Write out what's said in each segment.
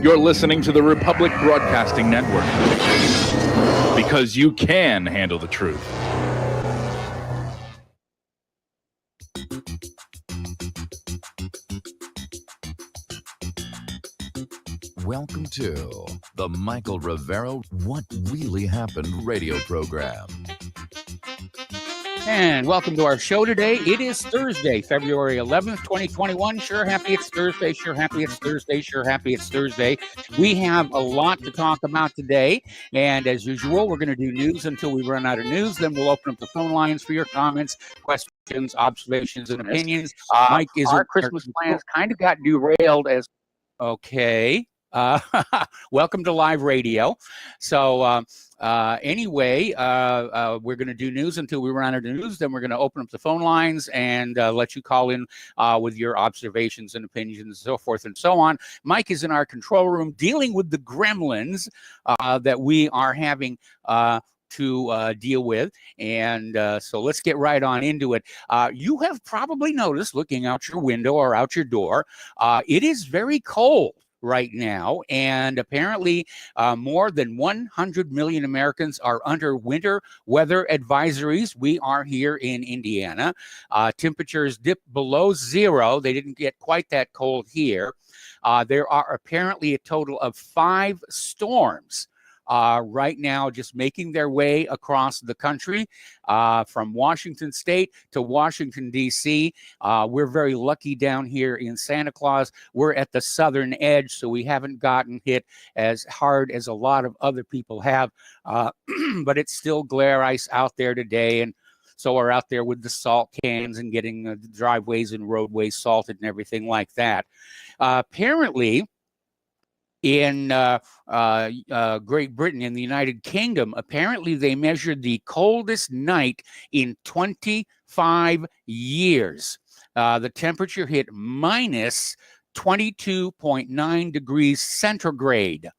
You're listening to the Republic Broadcasting Network, because you can handle the truth. Welcome to the Michael Rivero What Really Happened radio program. And welcome to our show today. It is Thursday, February 11th, 2021. Sure happy it's Thursday. Sure happy it's Thursday. Sure happy it's Thursday. We have a lot to talk about today. And as usual, we're going to do news until we run out of news. Then we'll open up the phone lines for your comments, questions, observations, and opinions. Mike, our Christmas plans kind of got derailed as... Okay. Welcome to live radio. So anyway, we're going to do news until we run out of news. Then we're going to open up the phone lines and let you call in with your observations and opinions and so forth and so on. Mike is in our control room dealing with the gremlins that we are having to deal with. And so let's get right on into it. You have probably noticed, looking out your window or out your door, it is very cold right now, and apparently more than 100 million Americans are under winter weather advisories. We are here in Indiana. Temperatures dipped below zero. They didn't get quite that cold here. There are apparently a total of 5 storms right now just making their way across the country from Washington State to Washington, D.C. We're very lucky down here in Santa Claus. We're at the southern edge, so we haven't gotten hit as hard as a lot of other people have. But it's still glare ice out there today, and so we're out there with the salt cans and getting the driveways and roadways salted and everything like that. Apparently, in Great Britain, in the United Kingdom, apparently they measured the coldest night in 25 years. The temperature hit minus 22.9 degrees centigrade.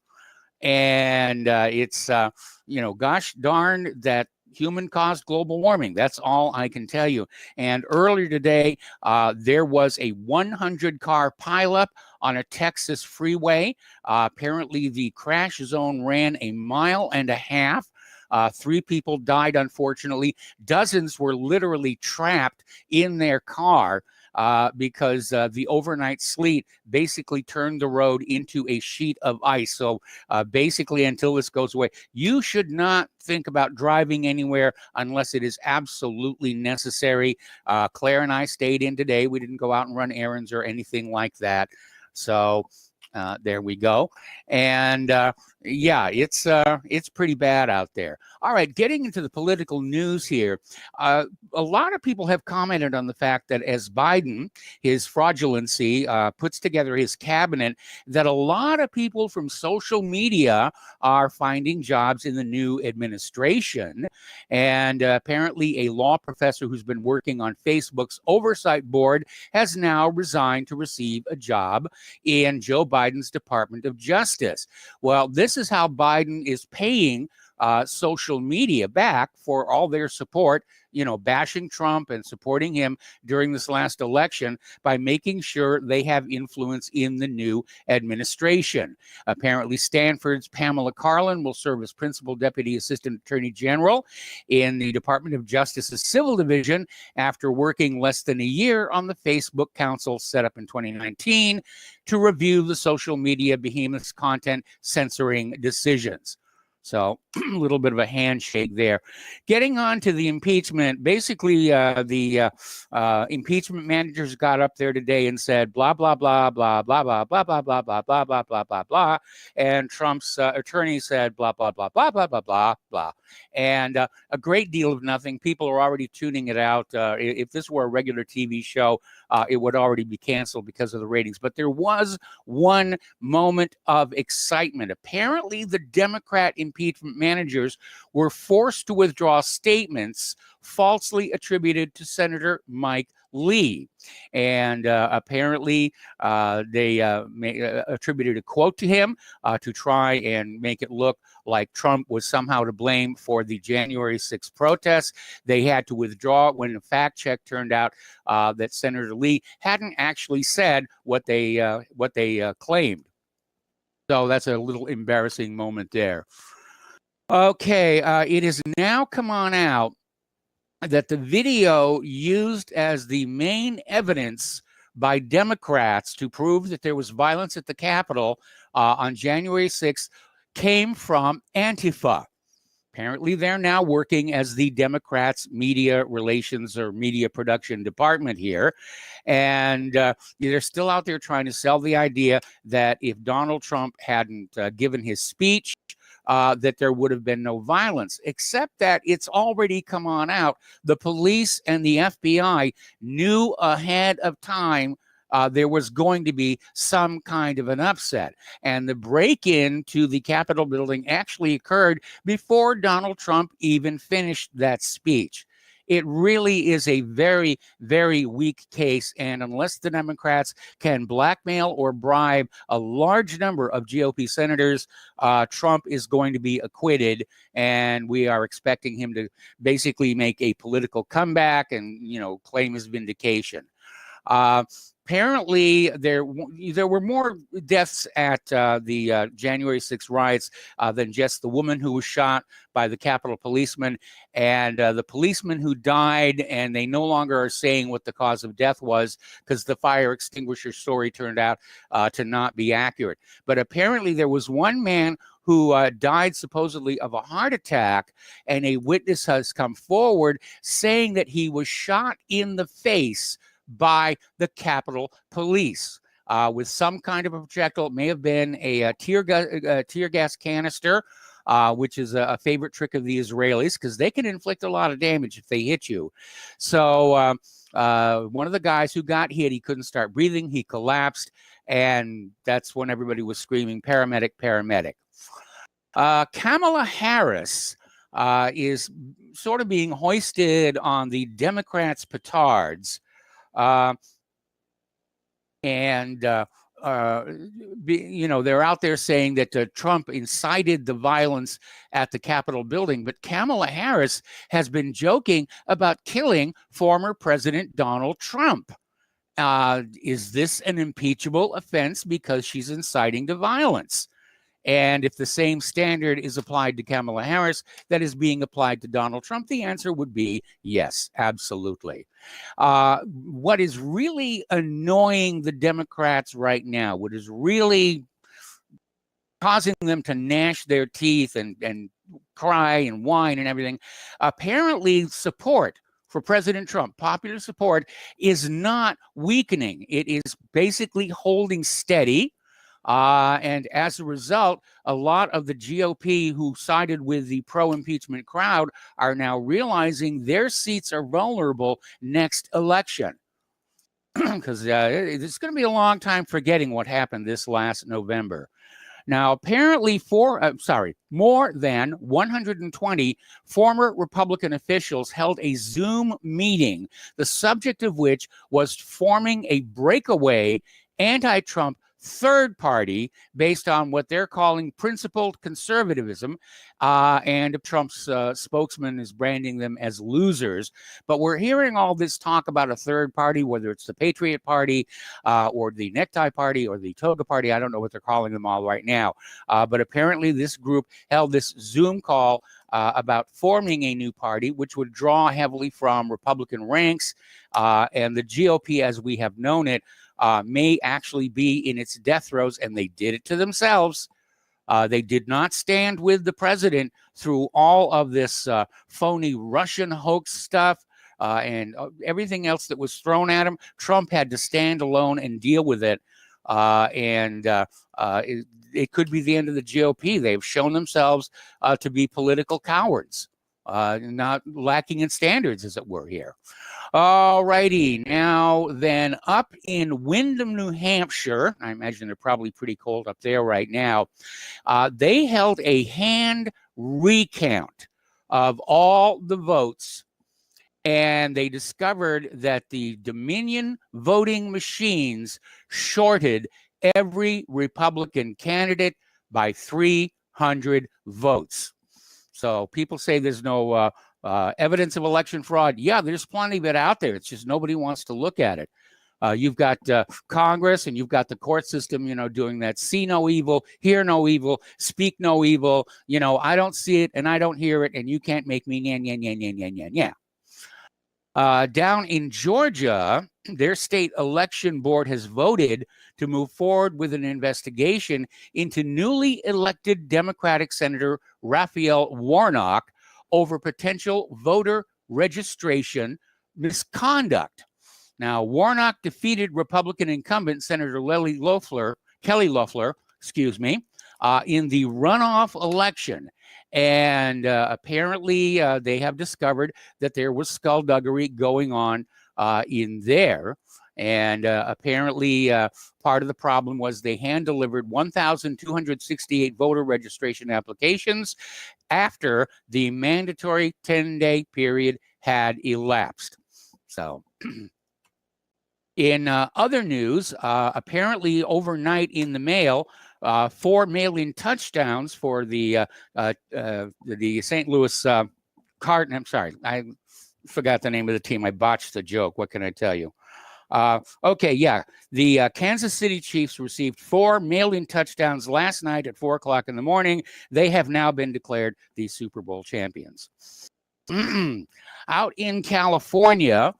And it's, gosh darn that human-caused global warming. That's all I can tell you. And earlier today, there was a 100-car pileup on a Texas freeway. Apparently, the crash zone ran 1.5 miles. 3 people died, unfortunately. Dozens were literally trapped in their car because the overnight sleet basically turned the road into a sheet of ice. So basically, until this goes away, you should not think about driving anywhere unless it is absolutely necessary. Claire and I stayed in today. We didn't go out and run errands or anything like that. So there we go. And yeah, it's pretty bad out there. All right, getting into the political news here. A lot of people have commented on the fact that as Biden, his fraudulency, puts together his cabinet, that a lot of people from social media are finding jobs in the new administration. And apparently a law professor who's been working on Facebook's oversight board has now resigned to receive a job in Joe Biden's Department of Justice. Well, this is how Biden is paying social media back for all their support, bashing Trump and supporting him during this last election by making sure they have influence in the new administration. Apparently, Stanford's Pamela Karlan will serve as Principal Deputy Assistant Attorney General in the Department of Justice's Civil Division after working less than a year on the Facebook Council set up in 2019 to review the social media behemoth's content censoring decisions. So a little bit of a handshake there. Getting on to the impeachment, basically the impeachment managers got up there today and said blah, blah, blah, blah, blah, blah, blah, blah, blah, blah, blah, blah, blah, blah, blah. And Trump's attorney said blah, blah, blah, blah, blah, blah, blah, blah. And a great deal of nothing. People are already tuning it out. If this were a regular TV show, it would already be canceled because of the ratings. But there was one moment of excitement. Apparently, the Democrat impeachment managers were forced to withdraw statements falsely attributed to Senator Mike Lee. And apparently they attributed a quote to him to try and make it look like Trump was somehow to blame for the January 6th protests. They had to withdraw it when a fact check turned out that Senator Lee hadn't actually said what they claimed. So that's a little embarrassing moment there. Okay, it has now come on out that the video used as the main evidence by Democrats to prove that there was violence at the Capitol on January 6th came from Antifa. Apparently, they're now working as the Democrats' media relations or media production department here. And they're still out there trying to sell the idea that if Donald Trump hadn't given his speech, that there would have been no violence, except that it's already come on out. The police and the FBI knew ahead of time there was going to be some kind of an upset. And the break-in to the Capitol building actually occurred before Donald Trump even finished that speech. It really is a very, very weak case. And unless the Democrats can blackmail or bribe a large number of GOP senators, Trump is going to be acquitted. And we are expecting him to basically make a political comeback and, claim his vindication. Apparently, there were more deaths at the January 6th riots than just the woman who was shot by the Capitol policeman and the policeman who died, and they no longer are saying what the cause of death was because the fire extinguisher story turned out to not be accurate. But apparently there was one man who died supposedly of a heart attack, and a witness has come forward saying that he was shot in the face by the Capitol Police with some kind of a projectile. It may have been a tear gas canister, which is a favorite trick of the Israelis because they can inflict a lot of damage if they hit you. So one of the guys who got hit, he couldn't start breathing. He collapsed, and that's when everybody was screaming, "Paramedic, paramedic." Kamala Harris is sort of being hoisted on the Democrats' petards. They're out there saying that Trump incited the violence at the Capitol building. But Kamala Harris has been joking about killing former President Donald Trump. Is this an impeachable offense because she's inciting the violence? And if the same standard is applied to Kamala Harris that is being applied to Donald Trump, the answer would be yes, absolutely. What is really annoying the Democrats right now, what is really causing them to gnash their teeth and cry and whine and everything, apparently support for President Trump, popular support, is not weakening. It is basically holding steady. And as a result, a lot of the GOP who sided with the pro-impeachment crowd are now realizing their seats are vulnerable next election. Because it's going to be a long time forgetting what happened this last November. Now, apparently more than 120 former Republican officials held a Zoom meeting, the subject of which was forming a breakaway anti-Trump third party based on what they're calling principled conservatism, and Trump's spokesman is branding them as losers. But we're hearing all this talk about a third party, whether it's the Patriot Party or the Necktie Party or the Toga Party. I don't know what they're calling them all right now. But apparently this group held this Zoom call about forming a new party, which would draw heavily from Republican ranks, and the GOP as we have known it may actually be in its death throes, and they did it to themselves. They did not stand with the president through all of this phony Russian hoax stuff and everything else that was thrown at him. Trump had to stand alone and deal with it. It could be the end of the GOP. They've shown themselves to be political cowards, not lacking in standards, as it were, here. All righty. Now then, up in Windham, New Hampshire, I imagine they're probably pretty cold up there right now, they held a hand recount of all the votes, and they discovered that the Dominion voting machines shorted every Republican candidate by 300 votes. So people say there's no evidence of election fraud. Yeah, there's plenty of it out there. It's just nobody wants to look at it. You've got Congress and you've got the court system, doing that. See no evil, hear no evil, speak no evil. I don't see it and I don't hear it, and you can't make me yan, yan, yan, yan, yan, yan, yeah. Down in Georgia, their state election board has voted to move forward with an investigation into newly elected Democratic Senator Raphael Warnock over potential voter registration misconduct. Now, Warnock defeated Republican incumbent Senator Kelly Loeffler, in the runoff election. And apparently they have discovered that there was skullduggery going on in there. And apparently part of the problem was they hand-delivered 1,268 voter registration applications after the mandatory 10-day period had elapsed. So in other news, apparently overnight in the mail, 4 mail-in touchdowns for the St. Louis Cardinals. I'm sorry, I forgot the name of the team. I botched the joke. What can I tell you? Okay, yeah. The Kansas City Chiefs received 4 mail-in touchdowns last night at 4 o'clock in the morning. They have now been declared the Super Bowl champions. Out in California,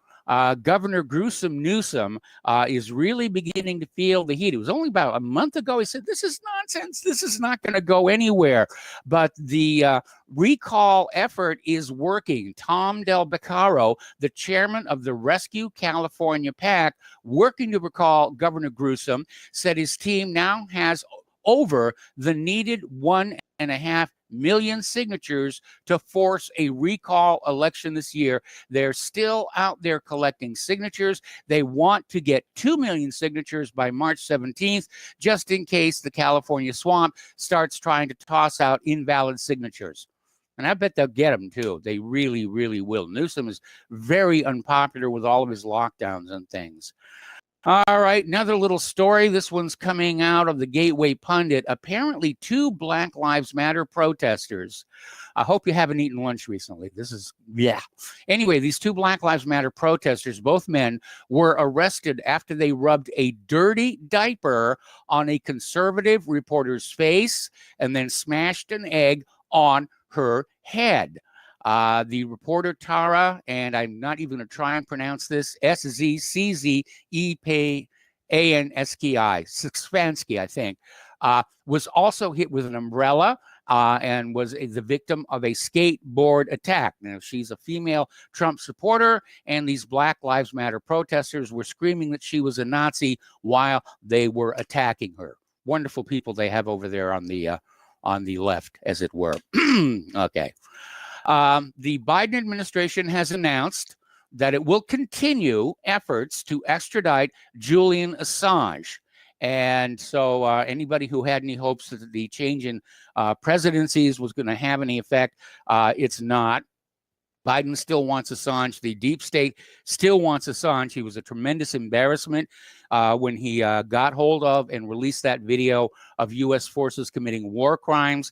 Governor Gruesome Newsom is really beginning to feel the heat. It was only about a month ago he said, this is nonsense. This is not going to go anywhere. But the recall effort is working. Tom Del Beccaro, the chairman of the Rescue California PAC, working to recall Governor Gruesome, said his team now has over the needed 1.5 million signatures to force a recall election this year. They're still out there collecting signatures. They want to get 2 million signatures by March 17th, just in case the California swamp starts trying to toss out invalid signatures. And I bet they'll get them too. They really, really will. Newsom is very unpopular with all of his lockdowns and things. All right, another little story. This one's coming out of the Gateway Pundit. Apparently, 2 Black Lives Matter protesters. I hope you haven't eaten lunch recently. Anyway, these 2 Black Lives Matter protesters, both men, were arrested after they rubbed a dirty diaper on a conservative reporter's face and then smashed an egg on her head. The reporter Tara, and I'm not even going to try and pronounce this, Szczynski, I think, was also hit with an umbrella and was the victim of a skateboard attack. Now, she's a female Trump supporter, and these Black Lives Matter protesters were screaming that she was a Nazi while they were attacking her. Wonderful people they have over there on the left, as it were. Okay. The Biden administration has announced that it will continue efforts to extradite Julian Assange. And so anybody who had any hopes that the change in presidencies was going to have any effect, it's not. Biden still wants Assange. The deep state still wants Assange. He was a tremendous embarrassment when he got hold of and released that video of U.S. forces committing war crimes.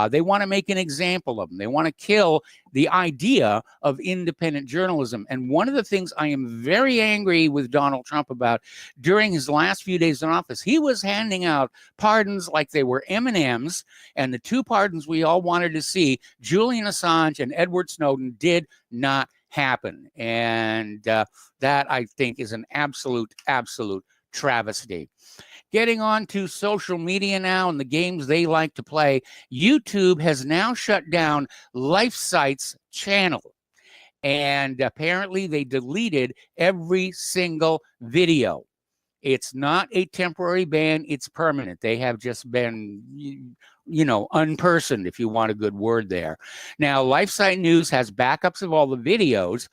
They want to make an example of him. They want to kill the idea of independent journalism. And one of the things I am very angry with Donald Trump about during his last few days in office, he was handing out pardons like they were M&Ms, and the 2 pardons we all wanted to see, Julian Assange and Edward Snowden, did not happen. And that, I think, is an absolute travesty. Getting on to social media now and the games they like to play, YouTube has now shut down LifeSite's channel. And apparently they deleted every single video. It's not a temporary ban, it's permanent. They have just been, unpersoned, if you want a good word there. Now, LifeSite News has backups of all the videos,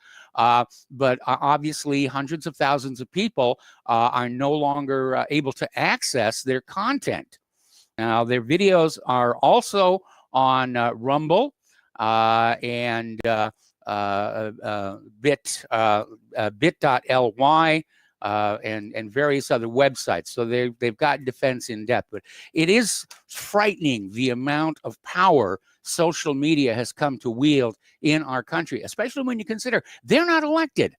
but obviously hundreds of thousands of people are no longer able to access their content. Now, their videos are also on Rumble and bit.ly. And various other websites. So they've got defense in depth. But it is frightening the amount of power social media has come to wield in our country, especially when you consider they're not elected.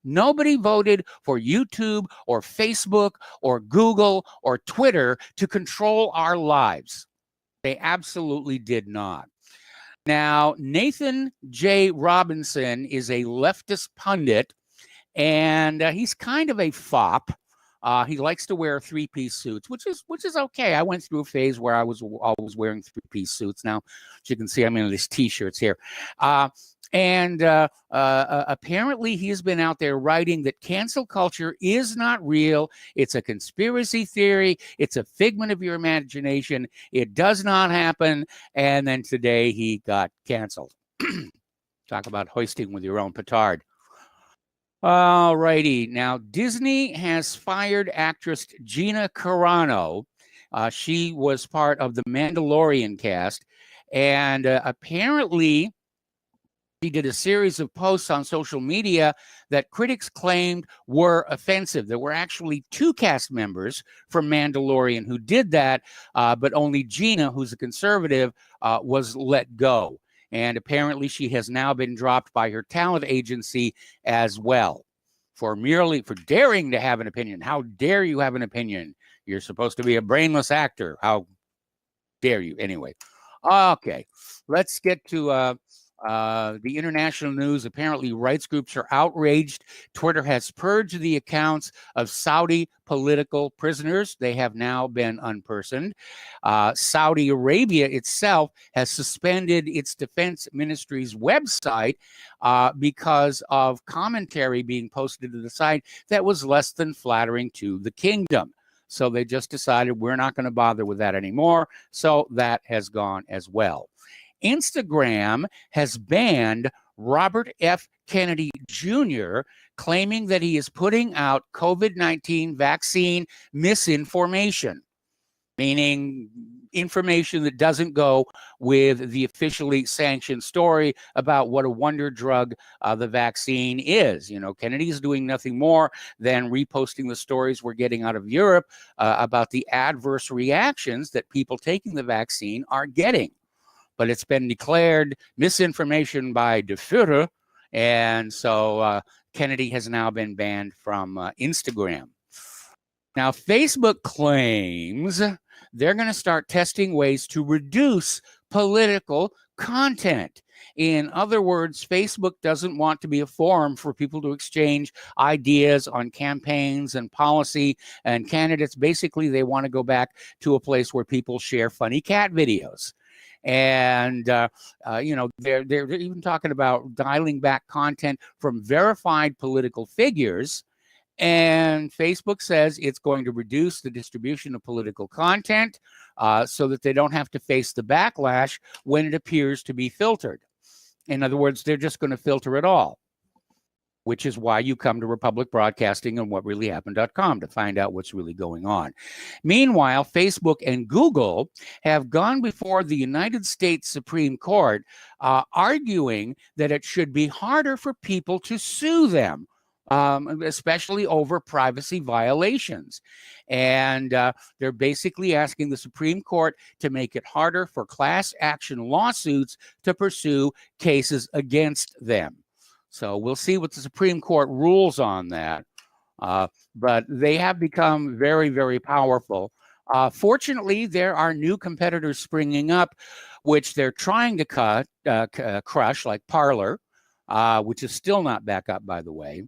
Nobody voted for YouTube or Facebook or Google or Twitter to control our lives. They absolutely did not. Now, Nathan J. Robinson is a leftist pundit, and he's kind of a fop. He likes to wear three-piece suits, which is okay. I went through a phase where I was always wearing three-piece suits. Now, as you can see, I'm in these T-shirts here. And apparently he has been out there writing that cancel culture is not real. It's a conspiracy theory. It's a figment of your imagination. It does not happen. And then today he got canceled. Talk about hoisting with your own petard. All righty. Now, Disney has fired actress Gina Carano. She was part of the Mandalorian cast. And apparently, she did a series of posts on social media that critics claimed were offensive. There were actually 2 cast members from Mandalorian who did that, but only Gina, who's a conservative, was let go. And apparently she has now been dropped by her talent agency as well for daring to have an opinion. How dare you have an opinion? You're supposed to be a brainless actor. How dare you? Anyway, okay, let's get to the international news. Apparently, rights groups are outraged. Twitter has purged the accounts of Saudi political prisoners. They have now been unpersoned. Saudi Arabia itself has suspended its defense ministry's website because of commentary being posted to the site that was less than flattering to the kingdom. So they just decided we're not going to bother with that anymore. So that has gone as well. Instagram has banned Robert F. Kennedy Jr., claiming that he is putting out COVID-19 vaccine misinformation, meaning information that doesn't go with the officially sanctioned story about what a wonder drug the vaccine is. You know, Kennedy is doing nothing more than reposting the stories we're getting out of Europe about the adverse reactions that people taking the vaccine are getting. But it's been declared misinformation by the Führer, and so Kennedy has now been banned from Instagram. Now, Facebook claims they're going to start testing ways to reduce political content. In other words, Facebook doesn't want to be a forum for people to exchange ideas on campaigns and policy and candidates. Basically, they want to go back to a place where people share funny cat videos. And, you know, they're even talking about dialing back content from verified political figures. And Facebook says it's going to reduce the distribution of political content so that they don't have to face the backlash when it appears to be filtered. In other words, they're just going to filter it all, which is why you come to Republic Broadcasting and whatreallyhappened.com to find out what's really going on. Meanwhile, Facebook and Google have gone before the United States Supreme Court arguing that it should be harder for people to sue them, especially over privacy violations. And they're basically asking the Supreme Court to make it harder for class action lawsuits to pursue cases against them. So we'll see what the Supreme Court rules on that. But they have become very, very powerful. Fortunately, there are new competitors springing up, which they're trying to crush, like Parler, which is still not back up, by the way.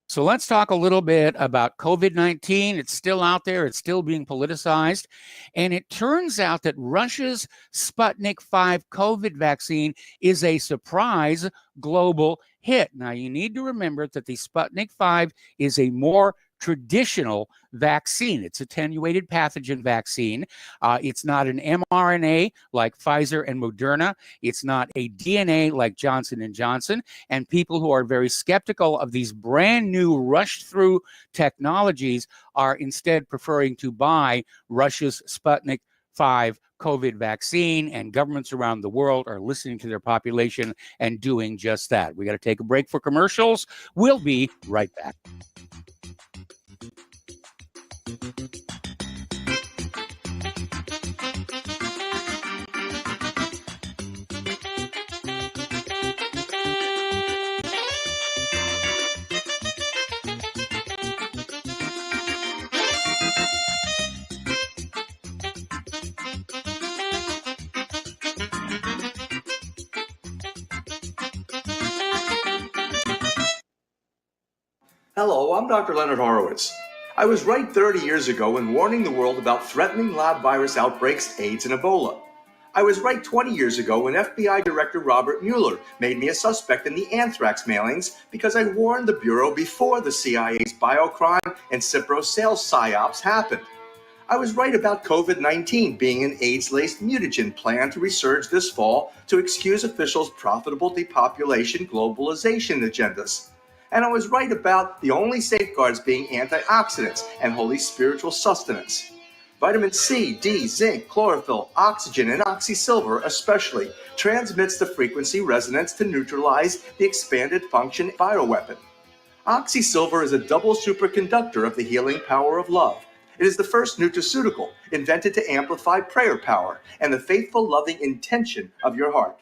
So let's talk a little bit about COVID-19. It's still out there. It's still being politicized. And it turns out that Russia's Sputnik 5 COVID vaccine is a surprise global hit. Now, you need to remember that the Sputnik 5 is a more traditional vaccine. It's attenuated pathogen vaccine. It's not an mRNA like Pfizer and Moderna. It's not a DNA like Johnson & Johnson. And people who are very skeptical of these brand new rushed through technologies are instead preferring to buy Russia's Sputnik 5 COVID vaccine, and governments around the world are listening to their population and doing just that. We got to take a break for commercials. We'll be right back. Hello, I'm Dr. Leonard Horowitz. I was right 30 years ago in warning the world about threatening lab virus outbreaks, AIDS, and Ebola. I was right 20 years ago when FBI Director Robert Mueller made me a suspect in the anthrax mailings because I warned the Bureau before the CIA's biocrime and Cipro sales psyops happened. I was right about COVID-19 being an AIDS-laced mutagen planned to resurge this fall to excuse officials' profitable depopulation globalization agendas. And I was right about the only safeguards being antioxidants and holy spiritual sustenance. Vitamin C, D, zinc, chlorophyll, oxygen, and oxysilver especially transmits the frequency resonance to neutralize the expanded function bioweapon. Oxysilver is a double superconductor of the healing power of love. It is the first nutraceutical invented to amplify prayer power and the faithful, loving intention of your heart.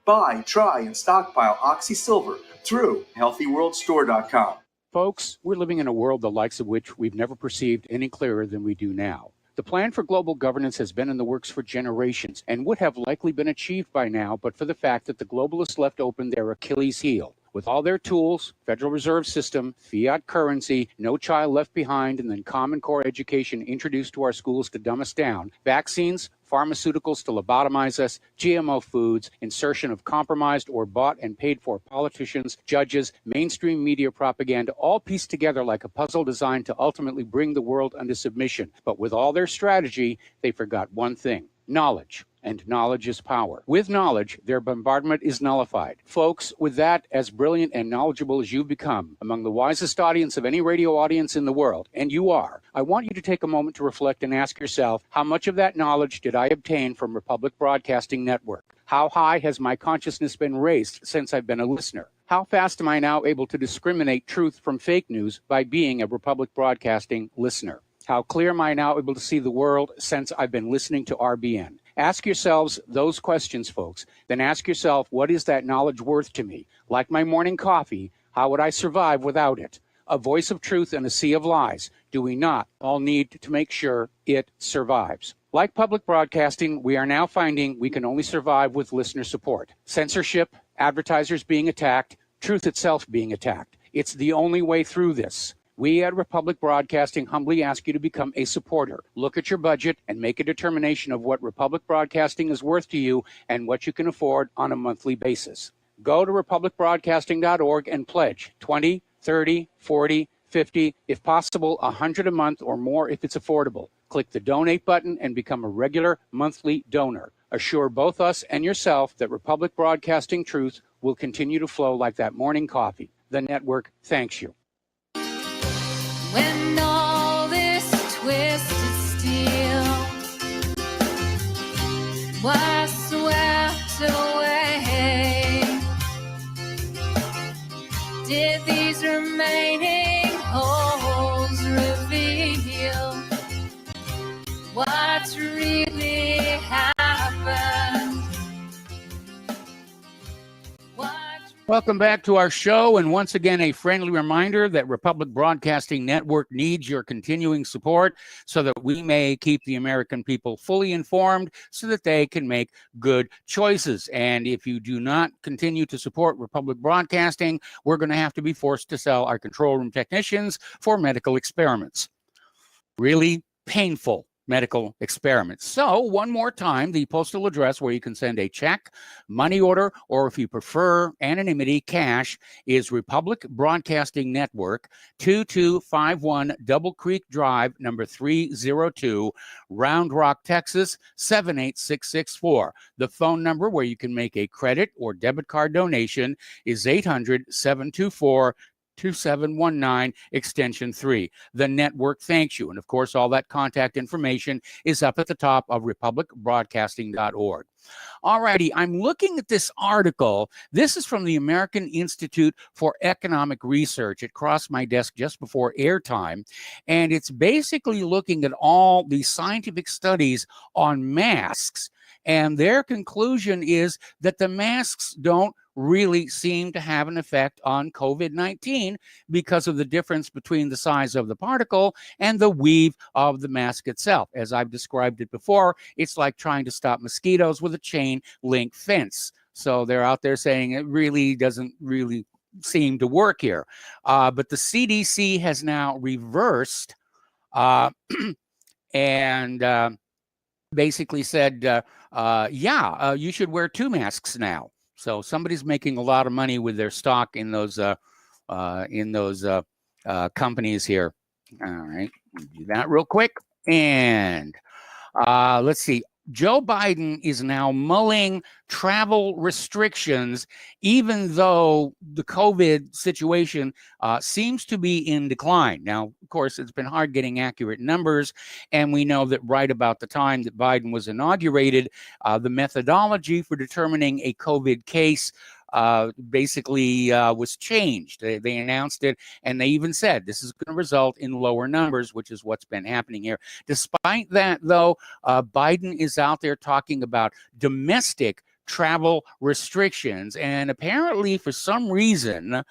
Buy, try, and stockpile Oxysilver through healthyworldstore.com. Folks, we're living in a world the likes of which we've never perceived any clearer than we do now. The plan for global governance has been in the works for generations and would have likely been achieved by now, but for the fact that the globalists left open their Achilles heel. With all their tools, Federal Reserve System, fiat currency, no child left behind, and then Common Core education introduced to our schools to dumb us down, vaccines, pharmaceuticals to lobotomize us, GMO foods, insertion of compromised or bought and paid for politicians, judges, mainstream media propaganda, all pieced together like a puzzle designed to ultimately bring the world under submission. But with all their strategy, they forgot one thing: knowledge. And knowledge is power. With knowledge, their bombardment is nullified. Folks, with that, as brilliant and knowledgeable as you've become, among the wisest audience of any radio audience in the world, and you are, I want you to take a moment to reflect and ask yourself, how much of that knowledge did I obtain from Republic Broadcasting Network? How high has my consciousness been raised since I've been a listener? How fast am I now able to discriminate truth from fake news by being a Republic Broadcasting listener? How clear am I now able to see the world since I've been listening to RBN? Ask yourselves those questions, folks. Then ask yourself, what is that knowledge worth to me? Like my morning coffee, how would I survive without it? A voice of truth in a sea of lies. Do we not all need to make sure it survives? Like public broadcasting, we are now finding we can only survive with listener support. Censorship, advertisers being attacked, truth itself being attacked. It's the only way through this. We at Republic Broadcasting humbly ask you to become a supporter. Look at your budget and make a determination of what Republic Broadcasting is worth to you and what you can afford on a monthly basis. Go to republicbroadcasting.org and pledge 20, 30, 40, 50, if possible, 100 a month or more if it's affordable. Click the donate button and become a regular monthly donor. Assure both us and yourself that Republic Broadcasting truth will continue to flow like that morning coffee. The network thanks you. When all this twisted steel was swept away, did these remaining holes reveal what's really happened? Welcome back to our show, and once again, a friendly reminder that Republic Broadcasting Network needs your continuing support so that we may keep the American people fully informed so that they can make good choices. And if you do not continue to support Republic Broadcasting, we're going to have to be forced to sell our control room technicians for medical experiments. Really painful medical experiments. So one more time, the postal address where you can send a check, money order, or if you prefer anonymity, cash, is Republic Broadcasting Network, 2251 Double Creek Drive, number 302, Round Rock, Texas, 78664. The phone number where you can make a credit or debit card donation is 800-724 2719 extension 3. The network thanks you. And of course, all that contact information is up at the top of republicbroadcasting.org. All righty, I'm looking at this article. This is from the American Institute for Economic Research. It crossed my desk just before airtime, and it's basically looking at all the scientific studies on masks, and their conclusion is that the masks don't really seem to have an effect on COVID-19 because of the difference between the size of the particle and the weave of the mask itself. As I've described it before, it's like trying to stop mosquitoes with a chain link fence. So they're out there saying it really doesn't really seem to work here. But the CDC has now reversed and basically said, you should wear 2 masks now. So somebody's making a lot of money with their stock in those companies here. All right, do that real quick. And let's see. Joe Biden is now mulling travel restrictions, even though the COVID situation seems to be in decline. Now, of course, it's been hard getting accurate numbers, and we know that right about the time that Biden was inaugurated, the methodology for determining a COVID case basically was changed. They announced it, and they even said this is going to result in lower numbers, which is what's been happening here. Despite that, though, Biden is out there talking about domestic travel restrictions, and apparently for some reason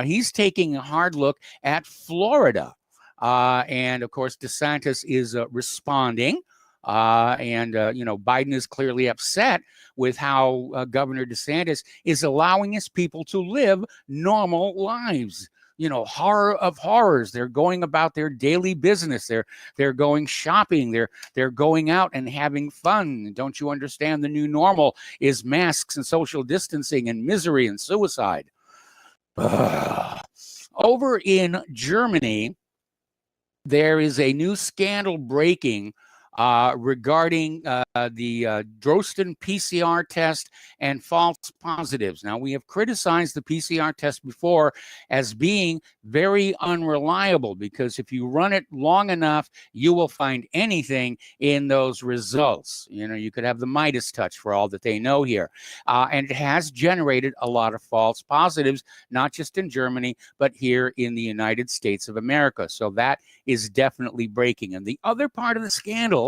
he's taking a hard look at Florida. And of course, DeSantis is responding. Biden is clearly upset with how Governor DeSantis is allowing his people to live normal lives. Horror of horrors. They're going about their daily business. They're going shopping. They're going out and having fun. Don't you understand? The new normal is masks and social distancing and misery and suicide. Over in Germany, there is a new scandal breaking regarding the Drosten PCR test and false positives. Now, we have criticized the PCR test before as being very unreliable, because if you run it long enough, you will find anything in those results. You could have the Midas touch for all that they know here. And it has generated a lot of false positives, not just in Germany, but here in the United States of America. So that is definitely breaking. And the other part of the scandal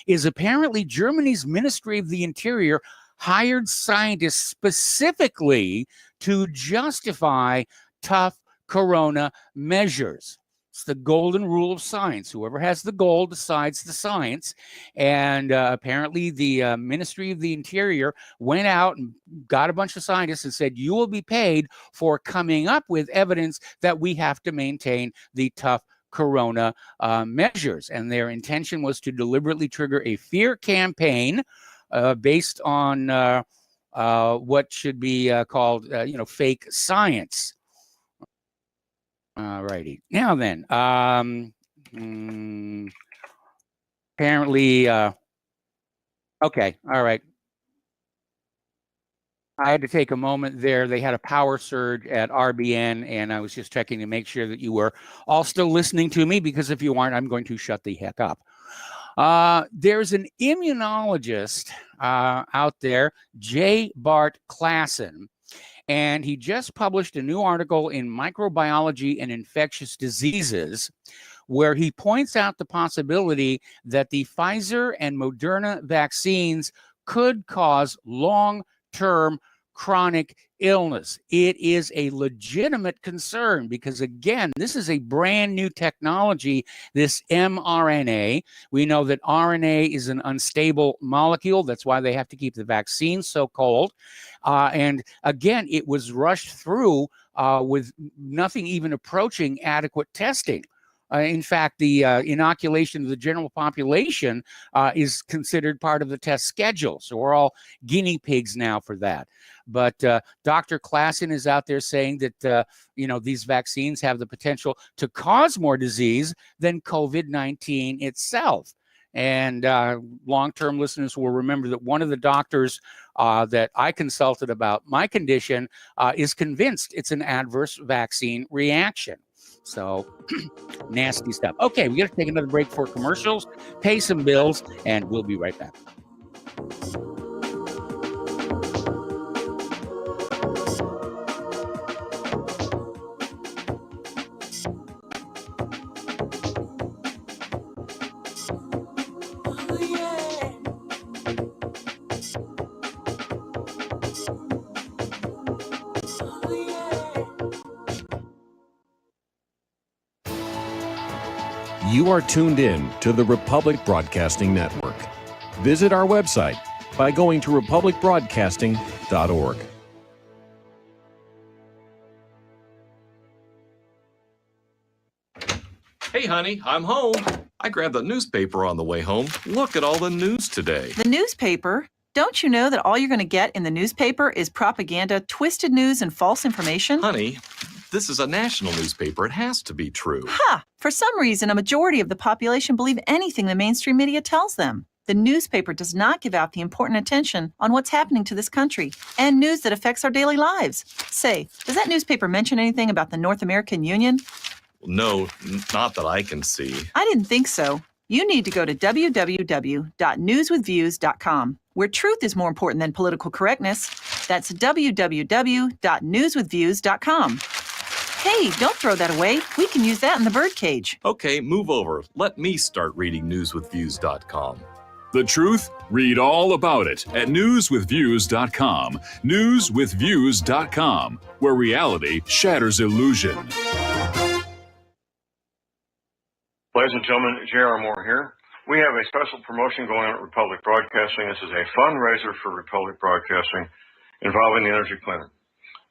is apparently Germany's Ministry of the Interior hired scientists specifically to justify tough corona measures. It's the golden rule of science. Whoever has the gold decides the science. And apparently the Ministry of the Interior went out and got a bunch of scientists and said, you will be paid for coming up with evidence that we have to maintain the tough corona measures. And their intention was to deliberately trigger a fear campaign based on what should be called, fake science. All righty. Now then, apparently, okay, all right. I had to take a moment there. They had a power surge at RBN, and I was just checking to make sure that you were all still listening to me, because if you aren't, I'm going to shut the heck up. There's an immunologist out there, J. Bart Klassen, and he just published a new article in Microbiology and Infectious Diseases, where he points out the possibility that the Pfizer and Moderna vaccines could cause long-term chronic illness. It is a legitimate concern because, again, this is a brand new technology, this mRNA. We know that RNA is an unstable molecule. That's why they have to keep the vaccine so cold. And again, it was rushed through with nothing even approaching adequate testing. In fact, the inoculation of the general population is considered part of the test schedule. So we're all guinea pigs now for that. But Dr. Klassen is out there saying that, these vaccines have the potential to cause more disease than COVID-19 itself. And long-term listeners will remember that one of the doctors that I consulted about my condition is convinced it's an adverse vaccine reaction. So nasty stuff. Okay, we got to take another break for commercials, pay some bills, and we'll be right back. You are tuned in to the Republic Broadcasting Network. Visit our website by going to republicbroadcasting.org. Hey, honey, I'm home. I grabbed the newspaper on the way home. Look at all the news today. The newspaper? Don't you know that all you're going to get in the newspaper is propaganda, twisted news, and false information? Honey, this is a national newspaper. It has to be true. Ha! For some reason, a majority of the population believe anything the mainstream media tells them. The newspaper does not give out the important attention on what's happening to this country and news that affects our daily lives. Say, does that newspaper mention anything about the North American Union? No, not that I can see. I didn't think so. You need to go to www.newswithviews.com, where truth is more important than political correctness. That's www.newswithviews.com. Hey, don't throw that away. We can use that in the birdcage. Okay, move over. Let me start reading newswithviews.com. The truth? Read all about it at newswithviews.com. Newswithviews.com, where reality shatters illusion. Ladies and gentlemen, J.R. Moore here. We have a special promotion going on at Republic Broadcasting. This is a fundraiser for Republic Broadcasting involving the Energy Cleaner.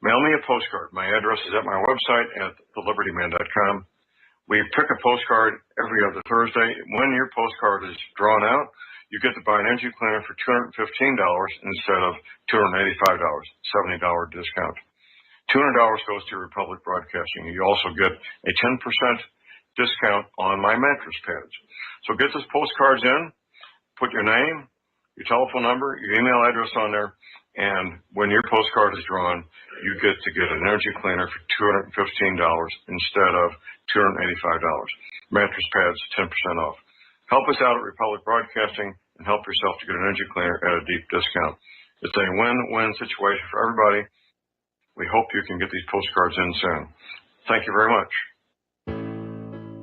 Mail me a postcard. My address is at my website at thelibertyman.com. We pick a postcard every other Thursday. When your postcard is drawn out, you get to buy an energy cleaner for $215 instead of $285, $70 discount. $200 goes to Republic Broadcasting. You also get a 10% discount on my mattress pads. So get those postcards in, put your name, your telephone number, your email address on there, and when your postcard is drawn, you get to get an energy cleaner for $215 instead of $285. Mattress pads, 10% off. Help us out at Republic Broadcasting and help yourself to get an energy cleaner at a deep discount. It's a win-win situation for everybody. We hope you can get these postcards in soon. Thank you very much.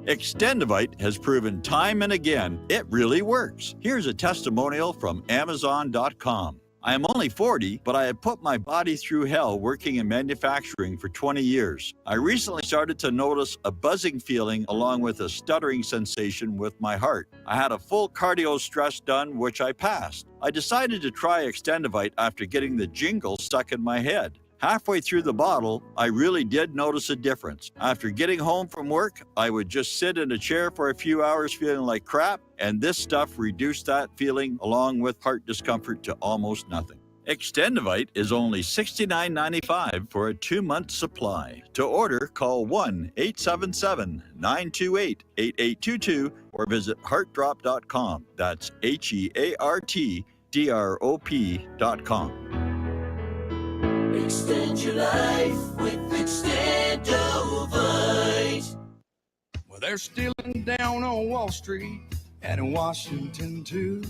Extendivite has proven time and again it really works. Here's a testimonial from Amazon.com. I am only 40, but I have put my body through hell working in manufacturing for 20 years. I recently started to notice a buzzing feeling along with a stuttering sensation with my heart. I had a full cardio stress done, which I passed. I decided to try Extendivite after getting the jingle stuck in my head. Halfway through the bottle, I really did notice a difference. After getting home from work, I would just sit in a chair for a few hours feeling like crap, and this stuff reduced that feeling along with heart discomfort to almost nothing. Extendivite is only $69.95 for a 2-month supply. To order, call 1-877-928-8822 or visit heartdrop.com. That's HEARTDROP.com. Extend your life with Extendovite. Well, they're stealing down on Wall Street and in Washington too.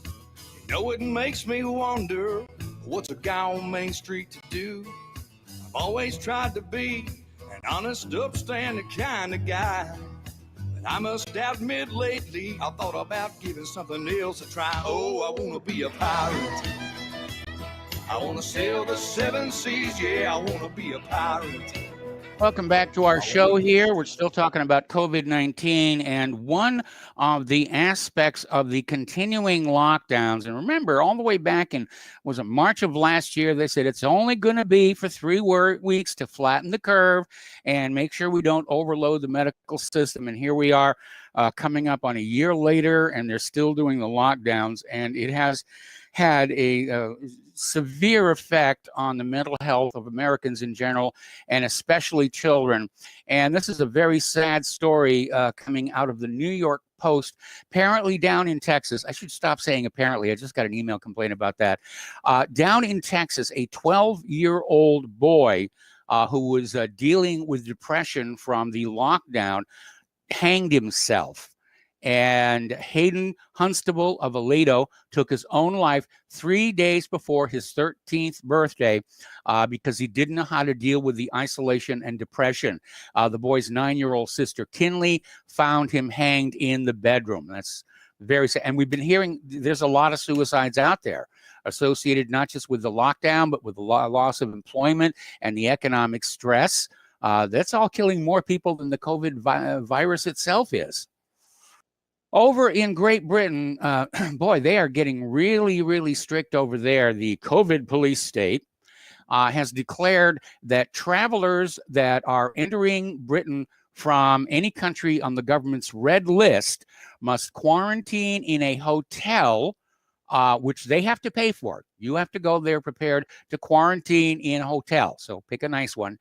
You know it makes me wonder, what's a guy on Main Street to do? I've always tried to be an honest, upstanding kind of guy, but I must admit lately I thought about giving something else a try. Oh, I want to be a pirate. I want to sail the 7 seas, yeah, I want to be a pirate. Welcome back to our show here. We're still talking about COVID-19, and one of the aspects of the continuing lockdowns, and remember, all the way back in, was it March of last year, they said it's only going to be for 3 weeks to flatten the curve and make sure we don't overload the medical system. And here we are coming up on a year later, and they're still doing the lockdowns, and it has had a severe effect on the mental health of Americans in general, and especially children. And this is a very sad story coming out of the New York Post. Apparently down in Texas, I should stop saying apparently, I just got an email complaint about that. Down in Texas, a 12-year-old boy who was dealing with depression from the lockdown hanged himself. And Hayden Hunstable of Aledo took his own life 3 days before his 13th birthday because he didn't know how to deal with the isolation and depression. The boy's 9-year-old sister, Kinley, found him hanged in the bedroom. That's very sad. And we've been hearing there's a lot of suicides out there associated not just with the lockdown, but with the loss of employment and the economic stress. That's all killing more people than the COVID virus itself is. Over in Great Britain, boy, they are getting really, really strict over there. The COVID police state has declared that travelers that are entering Britain from any country on the government's red list must quarantine in a hotel, which they have to pay for. You have to go there prepared to quarantine in a hotel. So pick a nice one.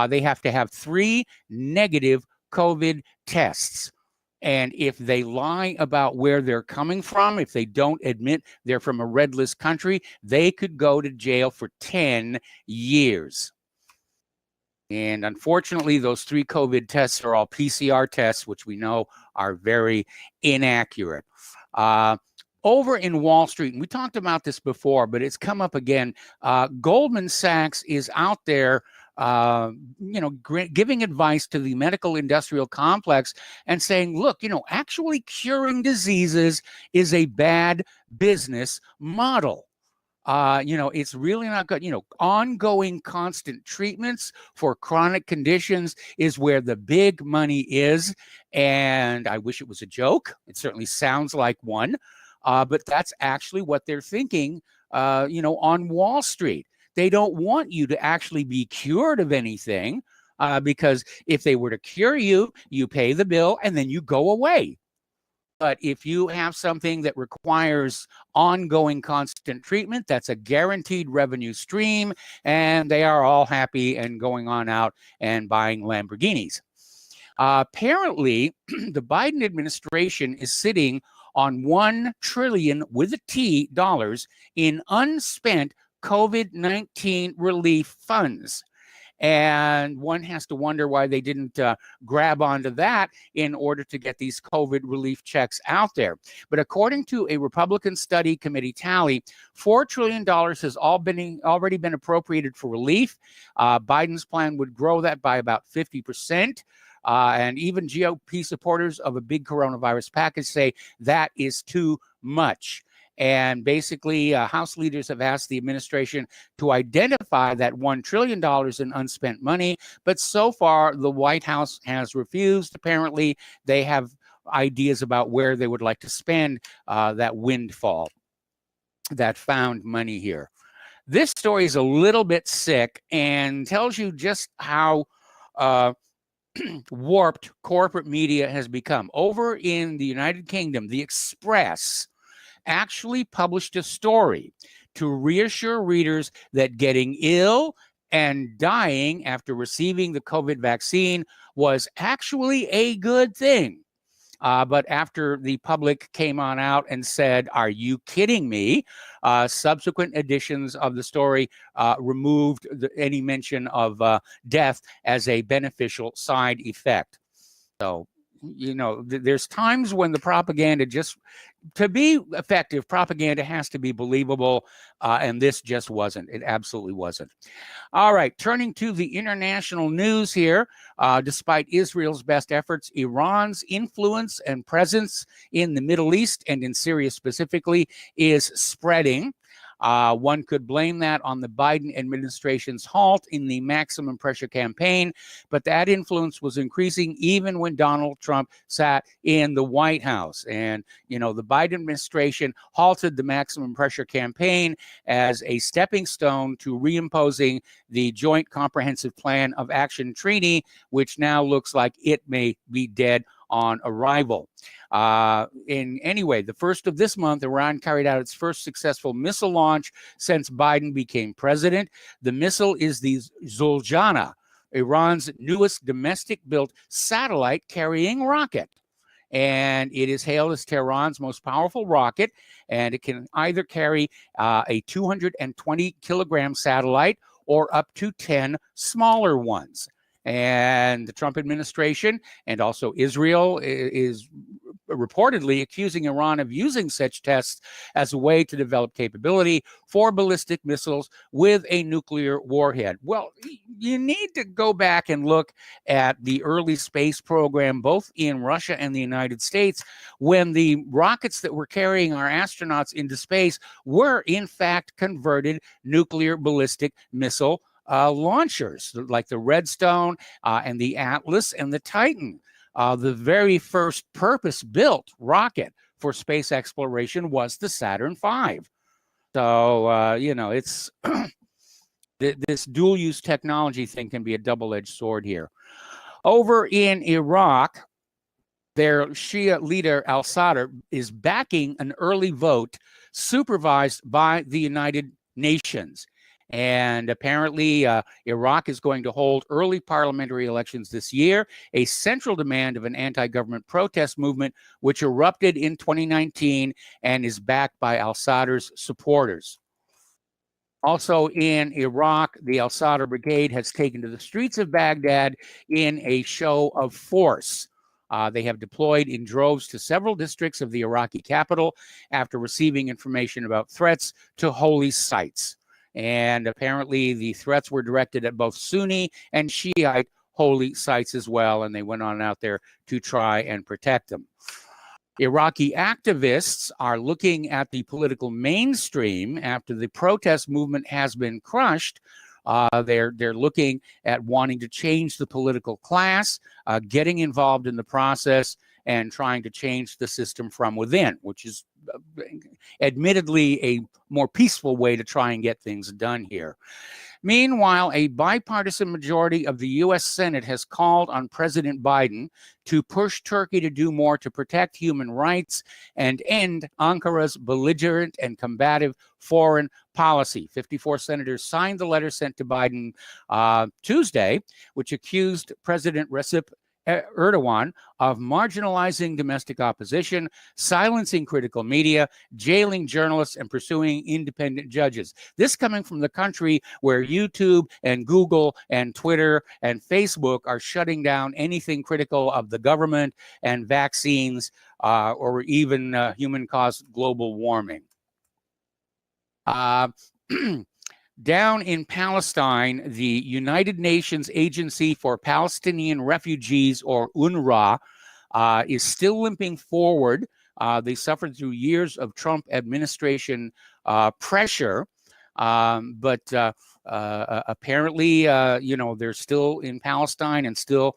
They have to have 3 negative COVID tests. And if they lie about where they're coming from, if they don't admit they're from a red list country, they could go to jail for 10 years. And unfortunately, those 3 COVID tests are all PCR tests, which we know are very inaccurate. Over in Wall Street, and we talked about this before, but it's come up again. Goldman Sachs is out there, giving advice to the medical industrial complex and saying, look, actually curing diseases is a bad business model. It's really not good. Ongoing constant treatments for chronic conditions is where the big money is. And I wish it was a joke. It certainly sounds like one. But that's actually what they're thinking, on Wall Street. They don't want you to actually be cured of anything, because if they were to cure you, you pay the bill and then you go away. But if you have something that requires ongoing constant treatment, that's a guaranteed revenue stream, and they are all happy and going on out and buying Lamborghinis. Apparently, the Biden administration is sitting on $1 trillion with a T dollars in unspent COVID-19 relief funds. And one has to wonder why they didn't grab onto that in order to get these COVID relief checks out there. But according to a Republican study committee tally, $4 trillion has already been appropriated for relief. Biden's plan would grow that by about 50%. And even GOP supporters of a big coronavirus package say that is too much. And basically, House leaders have asked the administration to identify that $1 trillion in unspent money. But so far, the White House has refused. Apparently, they have ideas about where they would like to spend that windfall, that found money here. This story is a little bit sick and tells you just how warped corporate media has become. Over in the United Kingdom, the Express actually published a story to reassure readers that getting ill and dying after receiving the COVID vaccine was actually a good thing. But after the public came on out and said, "Are you kidding me?" Subsequent editions of the story removed any mention of death as a beneficial side effect. So, there's times when the propaganda to be effective, propaganda has to be believable, and this just wasn't. It absolutely wasn't. All right, turning to the international news here. Despite Israel's best efforts, Iran's influence and presence in the Middle East and in Syria specifically is spreading. One could blame that on the Biden administration's halt in the maximum pressure campaign, but that influence was increasing even when Donald Trump sat in the White House. And, the Biden administration halted the maximum pressure campaign as a stepping stone to reimposing the Joint Comprehensive Plan of Action Treaty, which now looks like it may be dead on arrival. Anyway, the first of this month, Iran carried out its first successful missile launch since Biden became president. The missile is the Zoljana, Iran's newest domestic-built satellite carrying rocket. And it is hailed as Tehran's most powerful rocket, and it can either carry a 220-kilogram satellite or up to 10 smaller ones. And the Trump administration and also Israel is reportedly accusing Iran of using such tests as a way to develop capability for ballistic missiles with a nuclear warhead. Well, you need to go back and look at the early space program, both in Russia and the United States, when the rockets that were carrying our astronauts into space were in fact converted nuclear ballistic missile launchers, like the Redstone and the Atlas and the Titan. The very first purpose-built rocket for space exploration was the Saturn V. So, it's this dual-use technology thing can be a double-edged sword here. Over in Iraq, their Shia leader al-Sadr is backing an early vote supervised by the United Nations. And apparently, Iraq is going to hold early parliamentary elections this year, a central demand of an anti-government protest movement which erupted in 2019 and is backed by al-Sadr's supporters. Also in Iraq, the al-Sadr Brigade has taken to the streets of Baghdad in a show of force. They have deployed in droves to several districts of the Iraqi capital after receiving information about threats to holy sites. And apparently the threats were directed at both Sunni and Shiite holy sites as well, and they went on out there to try and protect them. Iraqi activists are looking at the political mainstream after the protest movement has been crushed. They're looking at wanting to change the political class, getting involved in the process, and trying to change the system from within, which is admittedly a more peaceful way to try and get things done here. Meanwhile, a bipartisan majority of the U.S. Senate has called on President Biden to push Turkey to do more to protect human rights and end Ankara's belligerent and combative foreign policy. 54 senators signed the letter sent to Biden Tuesday, which accused President Recep Erdogan of marginalizing domestic opposition, silencing critical media, jailing journalists, and pursuing independent judges. This coming from the country where YouTube and Google and Twitter and Facebook are shutting down anything critical of the government and vaccines or even human-caused global warming. Down in Palestine, the United Nations Agency for Palestinian Refugees, or UNRWA, is still limping forward. They suffered through years of Trump administration pressure, but apparently, they're still in Palestine and still,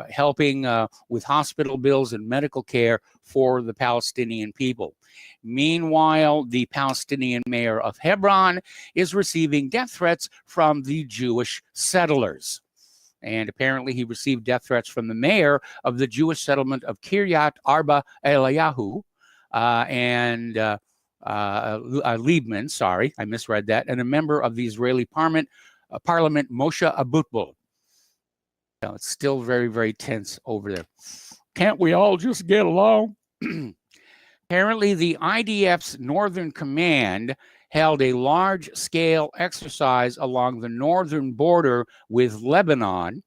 helping with hospital bills and medical care for the Palestinian people. Meanwhile, the Palestinian mayor of Hebron is receiving death threats from the Jewish settlers. And apparently he received death threats from the mayor of the Jewish settlement of Kiryat Arba Eliyahu and Liebman, sorry, I misread that, and a member of the Israeli parliament Moshe Abutbul. So it's still very, very tense over there. Can't we all just get along? Apparently, the IDF's Northern Command held a large-scale exercise along the northern border with Lebanon,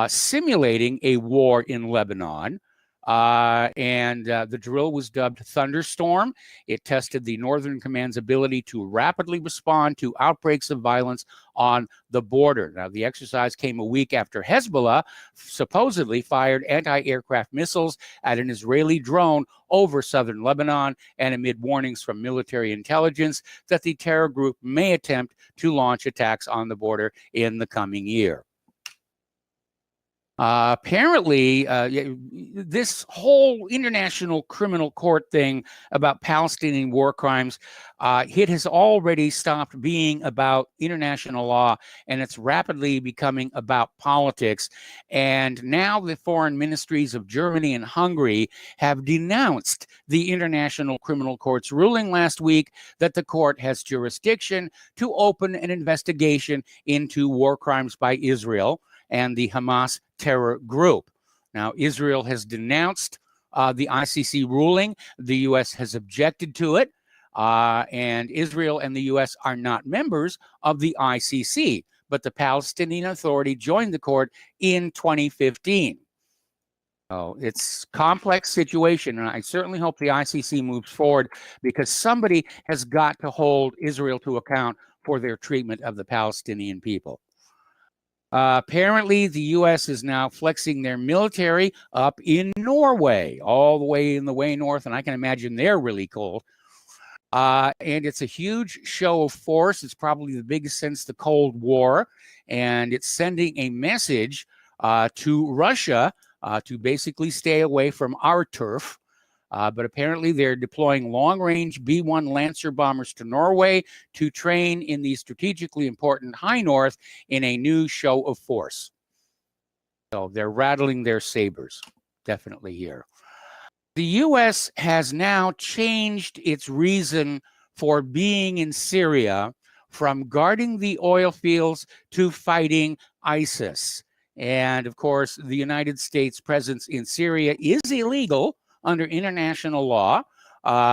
simulating a war in Lebanon. And the drill was dubbed Thunderstorm. It tested the Northern Command's ability to rapidly respond to outbreaks of violence on the border. Now, the exercise came a week after Hezbollah supposedly fired anti-aircraft missiles at an Israeli drone over southern Lebanon, and amid warnings from military intelligence that the terror group may attempt to launch attacks on the border in the coming year. Apparently, this whole international criminal court thing about Palestinian war crimes, it has already stopped being about international law, and it's rapidly becoming about politics. And now the foreign ministries of Germany and Hungary have denounced the International Criminal Court's ruling last week that the court has jurisdiction to open an investigation into war crimes by Israel and the Hamas terror group. Now, Israel has denounced the ICC ruling. The U.S. has objected to it, and Israel and the U.S. are not members of the ICC, but the Palestinian Authority joined the court in 2015. Oh, it's a complex situation, and I certainly hope the ICC moves forward because somebody has got to hold Israel to account for their treatment of the Palestinian people. Apparently, the U.S. is now flexing their military up in Norway, all the way in the way north, and I can imagine they're really cold. And it's a huge show of force. It's probably the biggest since the Cold War, and it's sending a message to Russia to basically stay away from our turf. But apparently they're deploying long-range B-1 Lancer bombers to Norway to train in the strategically important high north in a new show of force. So they're rattling their sabers, definitely here. The U.S. has now changed its reason for being in Syria from guarding the oil fields to fighting ISIS. And of course, the United States presence in Syria is illegal under international law.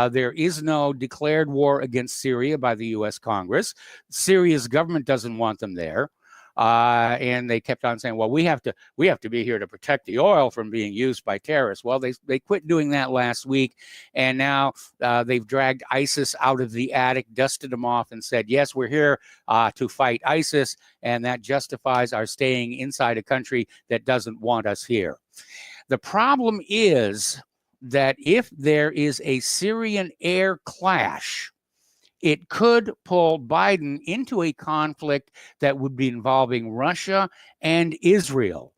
There is no declared war against Syria by the U.S. Congress. Syria's government doesn't want them there. And they kept on saying, well, we have to be here to protect the oil from being used by terrorists. Well, they quit doing that last week, and now they've dragged ISIS out of the attic, dusted them off, and said, yes, we're here to fight ISIS, and that justifies our staying inside a country that doesn't want us here. The problem is that if there is a Syrian air clash, it could pull Biden into a conflict that would be involving Russia and Israel.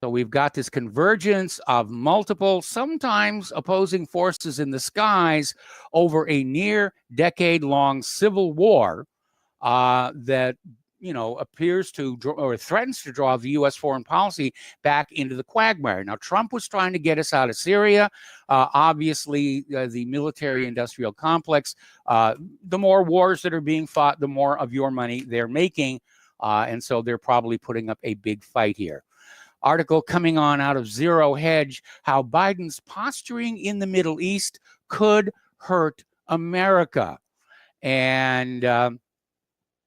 So we've got this convergence of multiple, sometimes opposing forces in the skies over a near decade-long civil war that appears to or threatens to draw the U.S. foreign policy back into the quagmire. Now, Trump was trying to get us out of Syria. Obviously, the military-industrial complex, the more wars that are being fought, the more of your money they're making. And so they're probably putting up a big fight here. Article coming on out of Zero Hedge, how Biden's posturing in the Middle East could hurt America. And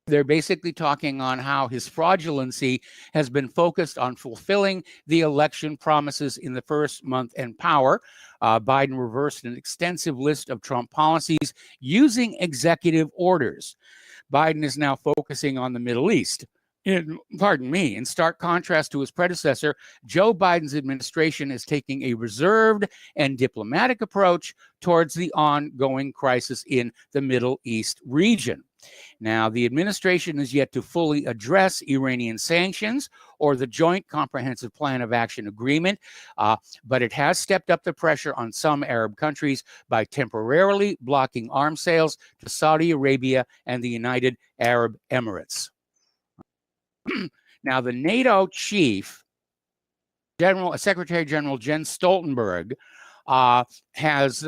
they're basically talking on how his fraudulency has been focused on fulfilling the election promises in the first month in power. Biden reversed an extensive list of Trump policies using executive orders. Biden is now focusing on the Middle East. In stark contrast to his predecessor, Joe Biden's administration is taking a reserved and diplomatic approach towards the ongoing crisis in the Middle East region. Now, the administration is yet to fully address Iranian sanctions or the Joint Comprehensive Plan of Action Agreement, but it has stepped up the pressure on some Arab countries by temporarily blocking arms sales to Saudi Arabia and the United Arab Emirates. Now, the NATO chief, Secretary General Jens Stoltenberg, has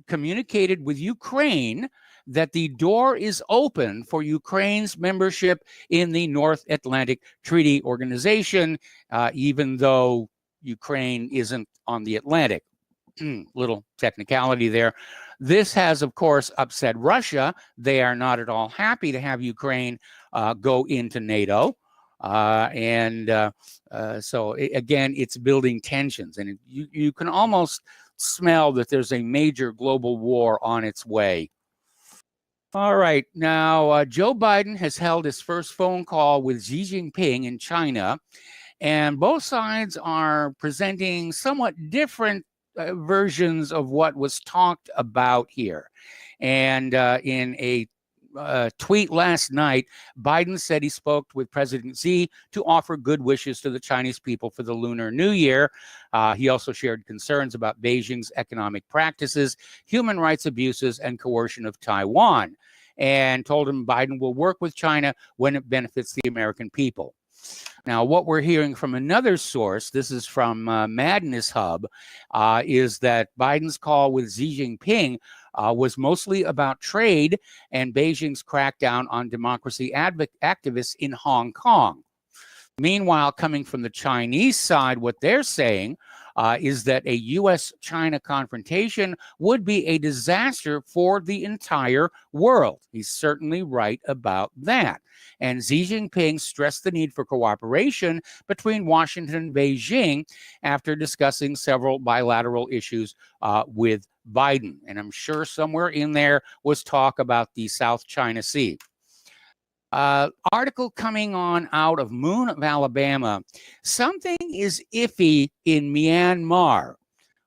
communicated with Ukraine that the door is open for Ukraine's membership in the North Atlantic Treaty Organization, even though Ukraine isn't on the Atlantic. Little technicality there. This has, of course, upset Russia. They are not at all happy to have Ukraine go into NATO. So again, it's building tensions, and you can almost smell that there's a major global war on its way. All right, now Joe Biden has held his first phone call with Xi Jinping in China, and both sides are presenting somewhat different versions of what was talked about here. And in a tweet last night, Biden said he spoke with President Xi to offer good wishes to the Chinese people for the Lunar New Year. He also shared concerns about Beijing's economic practices, human rights abuses, and coercion of Taiwan, and told him Biden will work with China when it benefits the American people. Now, what we're hearing from another source, this is from Madness Hub, is that Biden's call with Xi Jinping was mostly about trade and Beijing's crackdown on democracy activists in Hong Kong. Meanwhile, coming from the Chinese side, what they're saying is that a U.S.-China confrontation would be a disaster for the entire world. He's certainly right about that. And Xi Jinping stressed the need for cooperation between Washington and Beijing after discussing several bilateral issues with Biden. And I'm sure somewhere in there was talk about the South China Sea. Article coming on out of Moon of Alabama. Something is iffy in Myanmar.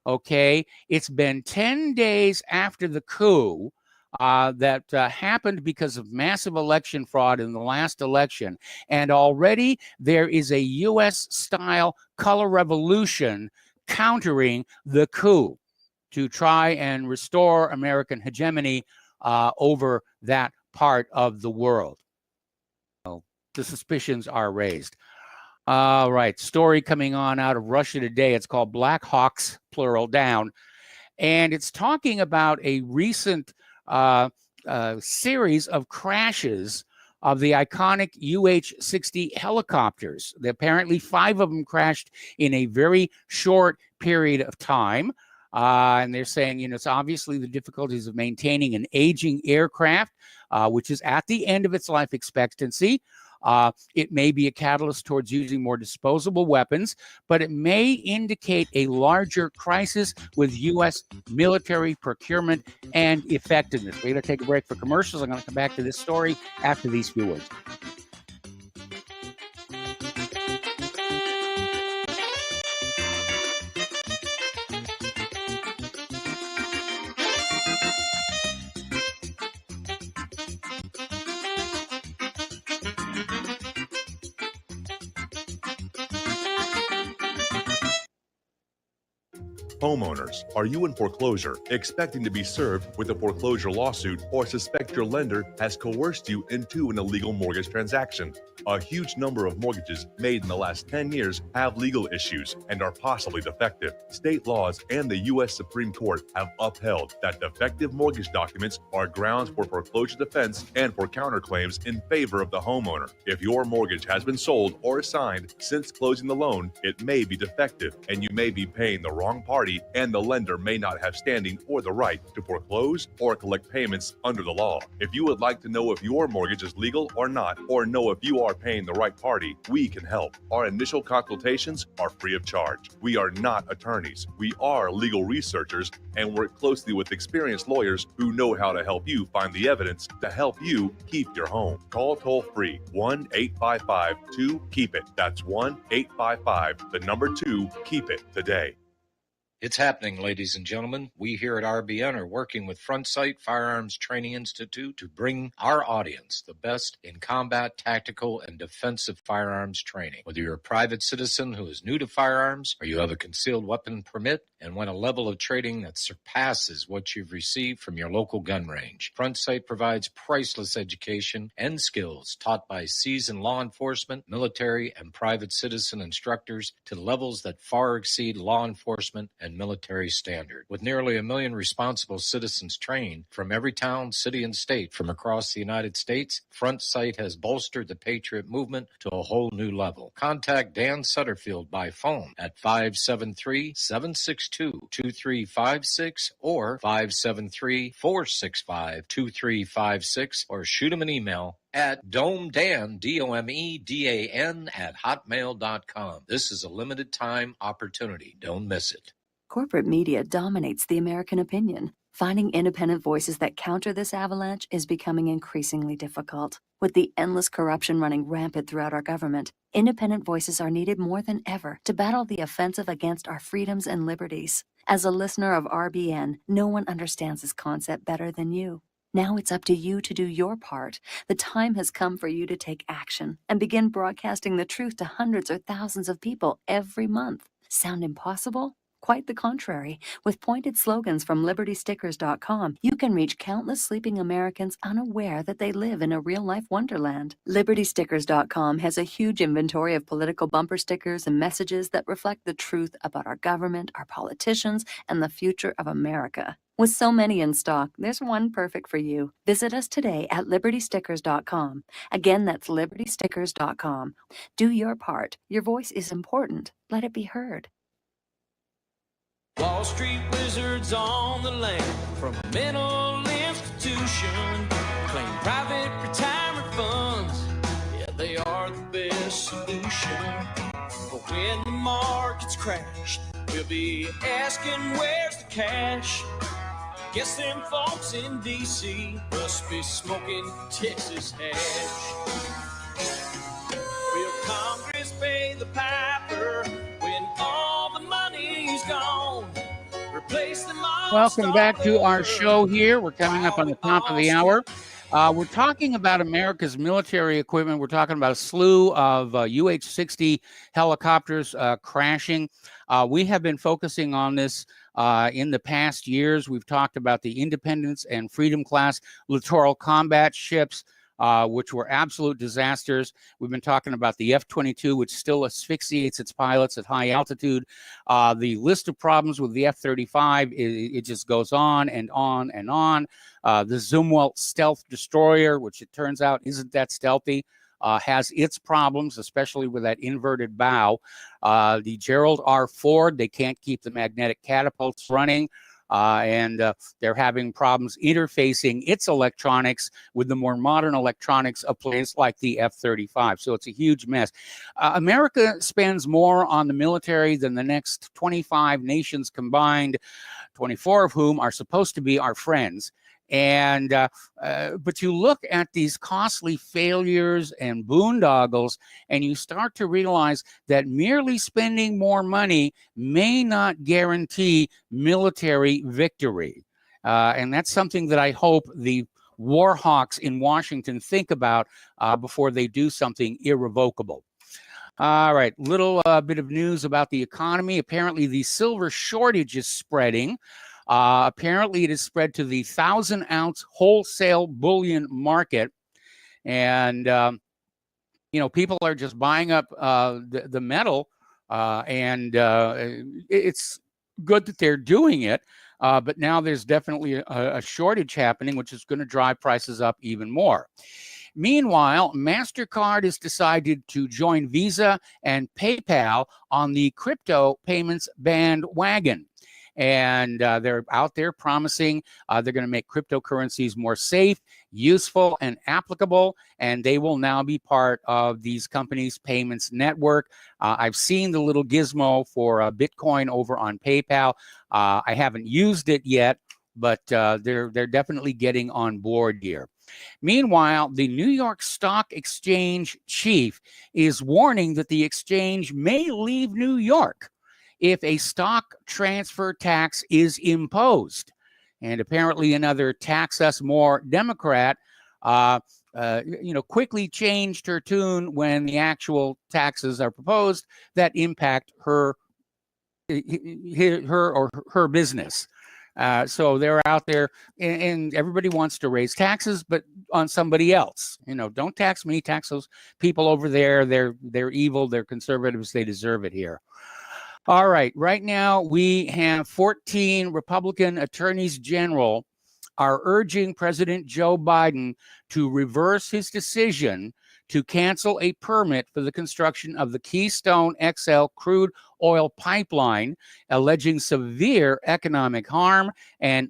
Okay, it's been 10 days after the coup that happened because of massive election fraud in the last election, and already there is a U.S.-style color revolution countering the coup to try and restore American hegemony over that part of the world. The suspicions are raised. All right. Story coming on out of Russia today. It's called Black Hawks, plural, down. And it's talking about a recent series of crashes of the iconic UH-60 helicopters. Apparently, 5 of them crashed in a very short period of time. And they're saying, it's obviously the difficulties of maintaining an aging aircraft, which is at the end of its life expectancy. It may be a catalyst towards using more disposable weapons, but it may indicate a larger crisis with U.S. military procurement and effectiveness. We're going to take a break for commercials. I'm going to come back to this story after these few words. Homeowners, are you in foreclosure, expecting to be served with a foreclosure lawsuit, or suspect your lender has coerced you into an illegal mortgage transaction? A huge number of mortgages made in the last 10 years have legal issues and are possibly defective. State laws and the U.S. Supreme Court have upheld that defective mortgage documents are grounds for foreclosure defense and for counterclaims in favor of the homeowner. If your mortgage has been sold or assigned since closing the loan, it may be defective and you may be paying the wrong party, and the lender may not have standing or the right to foreclose or collect payments under the law. If you would like to know if your mortgage is legal or not, or know if you are paying the right party, we can help. Our initial consultations are free of charge. We are not attorneys. We are legal researchers and work closely with experienced lawyers who know how to help you find the evidence to help you keep your home. Call toll-free 1-855-2-KEEP-IT. That's 1-855-2-KEEP-IT today. It's happening, ladies and gentlemen. We here at RBN are working with Front Sight Firearms Training Institute to bring our audience the best in combat, tactical, and defensive firearms training. Whether you're a private citizen who is new to firearms, or you have a concealed weapon permit and want a level of training that surpasses what you've received from your local gun range, Front Sight provides priceless education and skills taught by seasoned law enforcement, military, and private citizen instructors to levels that far exceed law enforcement and military standard. With nearly 1 million responsible citizens trained from every town, city, and state from across the United States, Front Sight has bolstered the Patriot movement to a whole new level. Contact Dan Sutterfield by phone at 573-762-2356 or 573-465-2356, or shoot him an email at domedan, DOMEDAN, at hotmail.com. This is a limited time opportunity. Don't miss it. Corporate media dominates the American opinion. Finding independent voices that counter this avalanche is becoming increasingly difficult. With the endless corruption running rampant throughout our government, independent voices are needed more than ever to battle the offensive against our freedoms and liberties. As a listener of RBN, no one understands this concept better than you. Now it's up to you to do your part. The time has come for you to take action and begin broadcasting the truth to hundreds or thousands of people every month. Sound impossible? Quite the contrary. With pointed slogans from LibertyStickers.com, you can reach countless sleeping Americans unaware that they live in a real-life wonderland. LibertyStickers.com has a huge inventory of political bumper stickers and messages that reflect the truth about our government, our politicians, and the future of America. With so many in stock, there's one perfect for you. Visit us today at LibertyStickers.com. Again, that's LibertyStickers.com. Do your part. Your voice is important. Let it be heard. Wall Street wizards on the land from a mental institution claim private retirement funds. Yeah, they are the best solution. But when the markets crash, we'll be asking where's the cash. Guess them folks in D.C. must be smoking Texas hash. Will Congress pay the piper when all the money's gone? Replace the Welcome back to our show here. We're coming up on the top of the hour. We're talking about America's military equipment. We're talking about a slew of UH-60 helicopters crashing. We have been focusing on this in the past years. We've talked about the Independence and Freedom class littoral combat ships. which were absolute disasters. We've been talking about the F-22, which still asphyxiates its pilots at high altitude. The list of problems with the F-35, it just goes on and on and on. The Zumwalt stealth destroyer, which it turns out isn't that stealthy, has its problems, especially with that inverted bow. The Gerald R. Ford, they can't keep the magnetic catapults running. And they're having problems interfacing its electronics with the more modern electronics of planes like the F-35. So it's a huge mess. America spends more on the military than the next 25 nations combined, 24 of whom are supposed to be our friends. And but you look at these costly failures and boondoggles, and you start to realize that merely spending more money may not guarantee military victory. And that's something that I hope the war hawks in Washington think about before they do something irrevocable. All right, little bit of news about the economy. Apparently, the silver shortage is spreading. Apparently, it is spread to the 1,000-ounce wholesale bullion market. And, you know, people are just buying up the metal. And it's good that they're doing it. But now there's definitely a shortage happening, which is going to drive prices up even more. Meanwhile, MasterCard has decided to join Visa and PayPal on the crypto payments bandwagon. And they're out there promising they're going to make cryptocurrencies more safe, useful, and applicable. And they will now be part of these companies' payments network. I've seen the little gizmo for Bitcoin over on PayPal. I haven't used it yet, but they're definitely getting on board here. Meanwhile, the New York Stock Exchange chief is warning that the exchange may leave New York if a stock transfer tax is imposed. And apparently another tax us more Democrat, quickly changed her tune when the actual taxes are proposed that impact her business. So they're out there, and everybody wants to raise taxes, but on somebody else. You know, don't tax me, tax those people over there. They're evil, they're conservatives, they deserve it here. All right, right now we have 14 Republican attorneys general are urging President Joe Biden to reverse his decision to cancel a permit for the construction of the Keystone XL crude oil pipeline, alleging severe economic harm and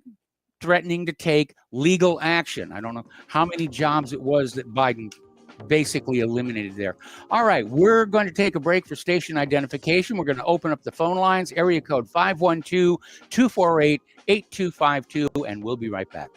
threatening to take legal action. I don't know how many jobs it was that Biden basically eliminated there. All right, we're going to take a break for station identification. We're going to open up the phone lines, area code 512-248-8252, and we'll be right back.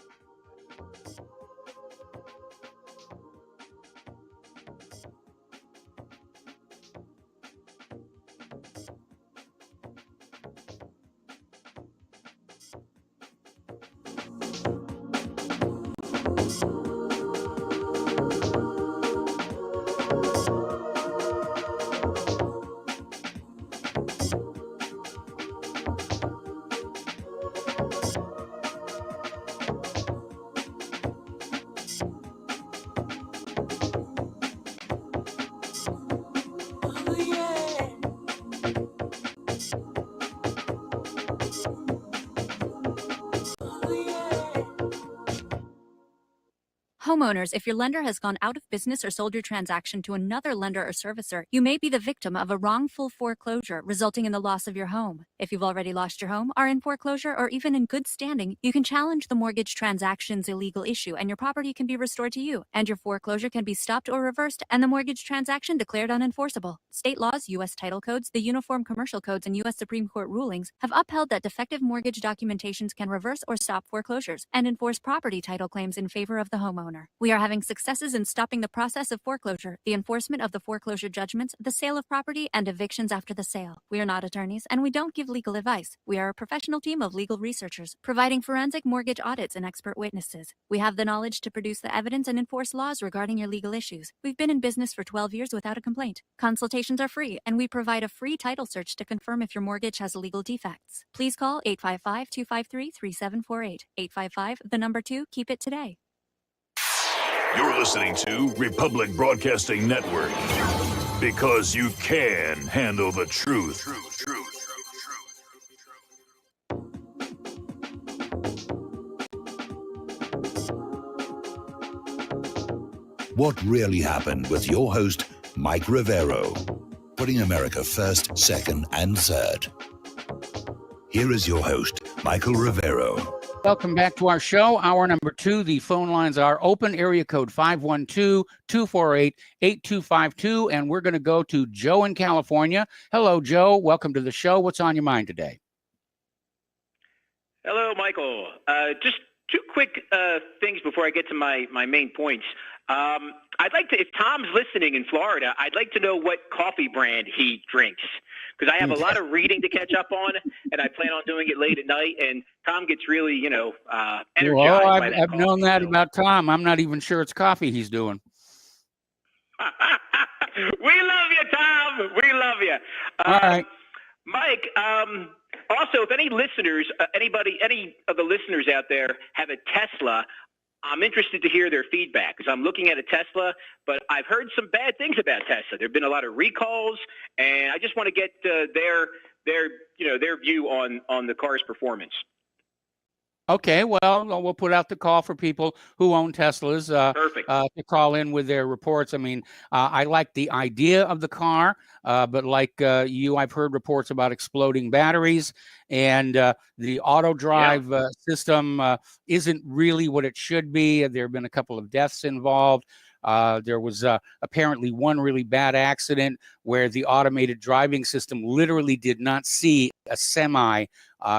Homeowners, if your lender has gone out of business or sold your transaction to another lender or servicer, you may be the victim of a wrongful foreclosure, resulting in the loss of your home. If you've already lost your home, are in foreclosure, or even in good standing, you can challenge the mortgage transaction's illegal issue, and your property can be restored to you, and your foreclosure can be stopped or reversed, and the mortgage transaction declared unenforceable. State laws, U.S. title codes, the Uniform Commercial Codes, and U.S. Supreme Court rulings have upheld that defective mortgage documentations can reverse or stop foreclosures and enforce property title claims in favor of the homeowner. We are having successes in stopping the process of foreclosure, the enforcement of the foreclosure judgments, the sale of property, and evictions after the sale. We are not attorneys, and we don't give legal advice. We are a professional team of legal researchers, providing forensic mortgage audits and expert witnesses. We have the knowledge to produce the evidence and enforce laws regarding your legal issues. We've been in business for 12 years without a complaint. Consultations are free, and we provide a free title search to confirm if your mortgage has legal defects. Please call 855-253-3748. 855, the number 2, keep it today. You're listening to Republic Broadcasting Network. Because you can handle the truth. What really happened with your host, Mike Rivero, putting America first, second, and third. Here is your host, Michael Rivero. Welcome back to our show. Hour number 2. The phone lines are open. Area code 512-248-8252. And we're going to go to Joe in California. Hello, Joe. Welcome to the show. What's on your mind today? Hello, Michael. Just two quick things before I get to my main points. I'd like to, if Tom's listening in Florida, I'd like to know what coffee brand he drinks, because I have a lot of reading to catch up on, and I plan on doing it late at night. And Tom gets really, energized by that. I've known that about Tom. I'm not even sure it's coffee he's doing. We love you, Tom. We love you. All right. Mike, also, if any listeners, any of the listeners out there have a Tesla, I'm interested to hear their feedback, because I'm looking at a Tesla, but I've heard some bad things about Tesla. There have been a lot of recalls, and I just want to get their view on the car's performance. Okay, well, we'll put out the call for people who own Teslas to call in with their reports. I mean, I like the idea of the car, but like you, I've heard reports about exploding batteries, and the auto drive system isn't really what it should be. There have been a couple of deaths involved. There was apparently one really bad accident where the automated driving system literally did not see a semi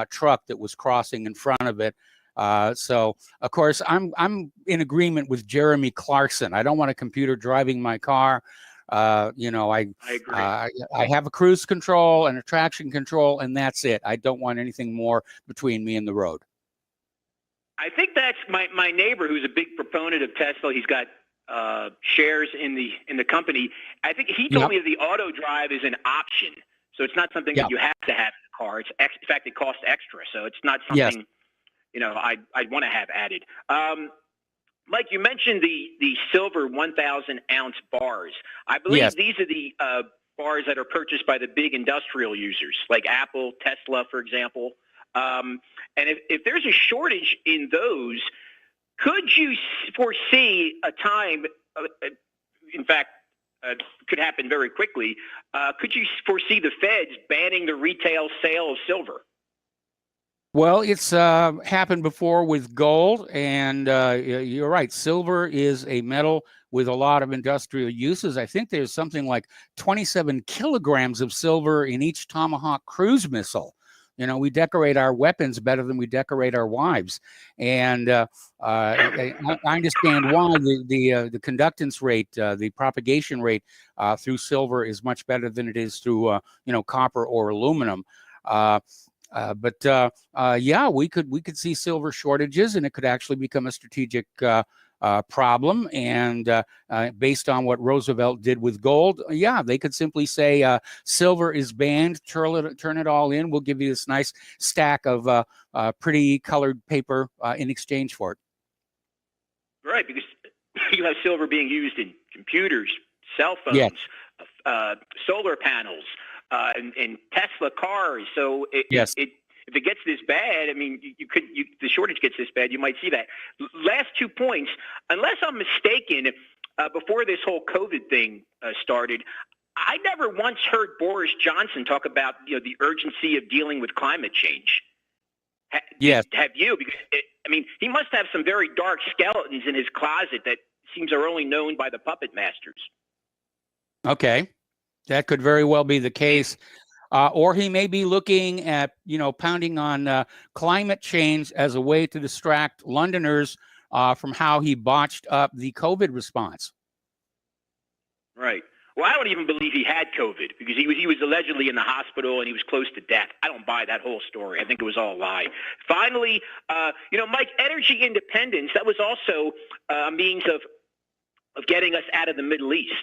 truck that was crossing in front of it. So, of course, I'm in agreement with Jeremy Clarkson. I don't want a computer driving my car. I agree. I have a cruise control and a traction control, and that's it. I don't want anything more between me and the road. I think that's my neighbor, who's a big proponent of Tesla. He's got shares in the company. I think he told me that the auto drive is an option, so it's not something that you have to have in the car. In fact, it costs extra, so it's not something I'd want to have added. Mike, you mentioned the silver 1,000 ounce bars. I believe these are the bars that are purchased by the big industrial users, like Apple, Tesla, for example. And if there's a shortage in those, could you foresee a time, in fact, could happen very quickly, could you foresee the feds banning the retail sale of silver? Well, it's happened before with gold, and you're right. Silver is a metal with a lot of industrial uses. I think there's something like 27 kilograms of silver in each Tomahawk cruise missile. We decorate our weapons better than we decorate our wives, and I understand why the conductance rate, the propagation rate through silver is much better than it is through copper or aluminum. But we could see silver shortages, and it could actually become a strategic problem. And based on what Roosevelt did with gold, they could simply say silver is banned, turn it all in. We'll give you this nice stack of pretty colored paper in exchange for it. Right, because you have silver being used in computers, cell phones, solar panels, and Tesla cars. So if it gets this bad, I mean, the shortage gets this bad, you might see that. Last 2 points, unless I'm mistaken, before this whole COVID thing started, I never once heard Boris Johnson talk about the urgency of dealing with climate change. Have you? Because he must have some very dark skeletons in his closet that seems are only known by the puppet masters. Okay. That could very well be the case. Or he may be looking at, pounding on climate change as a way to distract Londoners from how he botched up the COVID response. Right. Well, I don't even believe he had COVID, because he was allegedly in the hospital and he was close to death. I don't buy that whole story. I think it was all a lie. Finally, Mike, energy independence, that was also a means of getting us out of the Middle East,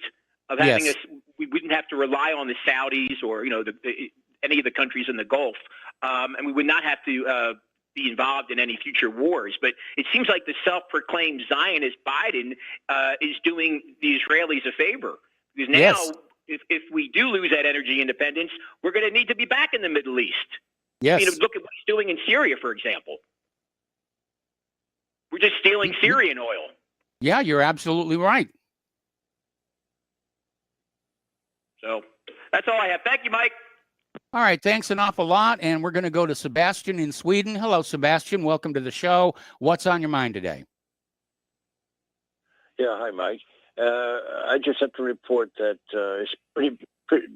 of having us, we wouldn't have to rely on the Saudis or, any of the countries in the Gulf. And we would not have to be involved in any future wars. But it seems like the self-proclaimed Zionist Biden is doing the Israelis a favor. Because now, Yes. if we do lose that energy independence, we're going to need to be back in the Middle East. Yes. Look at what he's doing in Syria, for example. We're just stealing Syrian oil. Yeah, you're absolutely right. So that's all I have. Thank you, Mike. All right, thanks an awful lot. And we're going to go to Sebastian in Sweden. Hello, Sebastian. Welcome to the show. What's on your mind today? Yeah, hi, Mike. I just have to report that it's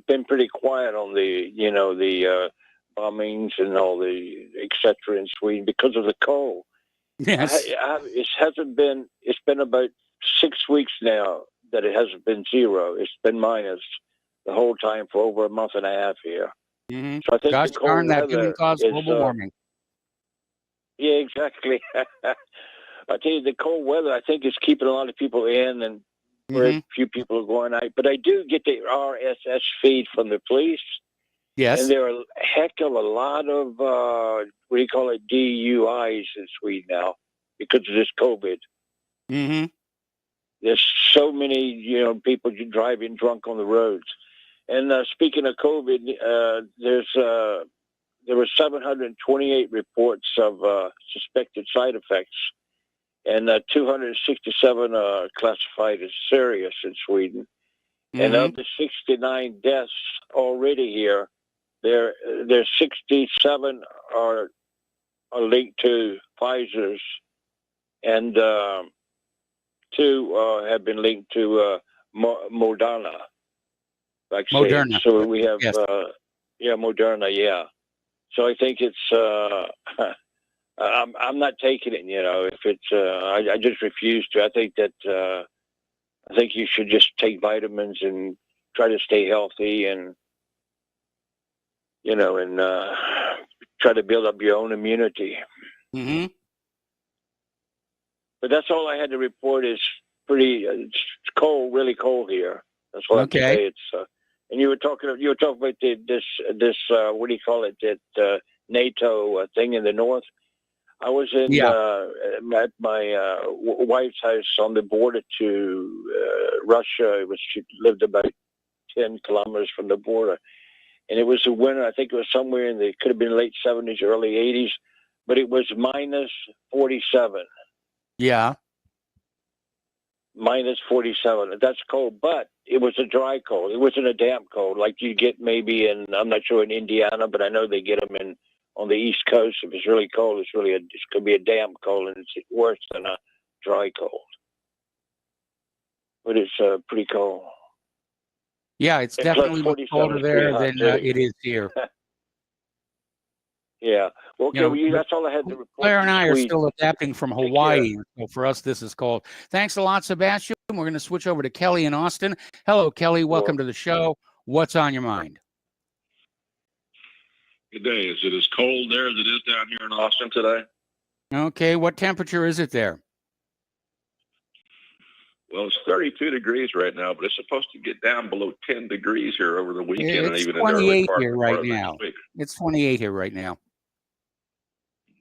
been pretty quiet on the bombings and all the et cetera in Sweden because of the coal. Yes. It's been about 6 weeks now that it hasn't been zero. It's been minus the whole time for over a month and a half here. Mm-hmm. So I think Gosh the cold darn that weather human-caused is, global warming. Yeah, exactly. I tell you, the cold weather, I think, is keeping a lot of people in, and very few people are going out. But I do get the RSS feed from the police. Yes. And there are a heck of a lot of, what do you call it, DUIs in Sweden now because of this COVID. Mm-hmm. There's so many, people driving drunk on the roads. And speaking of COVID, there were 728 reports of suspected side effects, and 267 are classified as serious in Sweden. And of the 69 deaths already here, there's 67 are linked to Pfizer's, and 2 have been linked to Moderna. Like I say, Moderna. so we have, Yes. Moderna, yeah. So I think it's, I'm not taking it, if it's, I just refuse to. I think you should just take vitamins and try to stay healthy and, and try to build up your own immunity. Mm-hmm. But that's all I had to report. Is it's cold, really cold here. That's what I have to say. It's and you were talking about this what do you call it? That NATO thing in the north. I was at my wife's house on the border to Russia. She lived about 10 kilometers from the border. And it was the winter. I think it was somewhere could have been late 70s, early 80s, but it was minus 47. Yeah. Minus 47. That's cold, but it was a dry cold. It wasn't a damp cold like you get maybe I'm not sure in Indiana, but I know they get them on the East Coast. If it's really cold, it's going to be a damp cold, and it's worse than a dry cold. But it's pretty cold. Yeah, it's And definitely plus much 47 colder is there pretty than hot, too. it is here. Yeah. Well, okay, that's all I had to report. Claire and I are Sweden. still adapting from Hawaii, so for us this is cold. Thanks a lot, Sebastian. We're going to switch over to Kelly in Austin. Hello, Kelly. Welcome to the show. What's on your mind? Good day. Is it as cold there as it is down here in Austin today? Okay, what temperature is it there? Well, it's 32 degrees right now, but it's supposed to get down below 10 degrees here over the weekend and It's even in the early 28 part here right of now. next week. It's 28 here right now.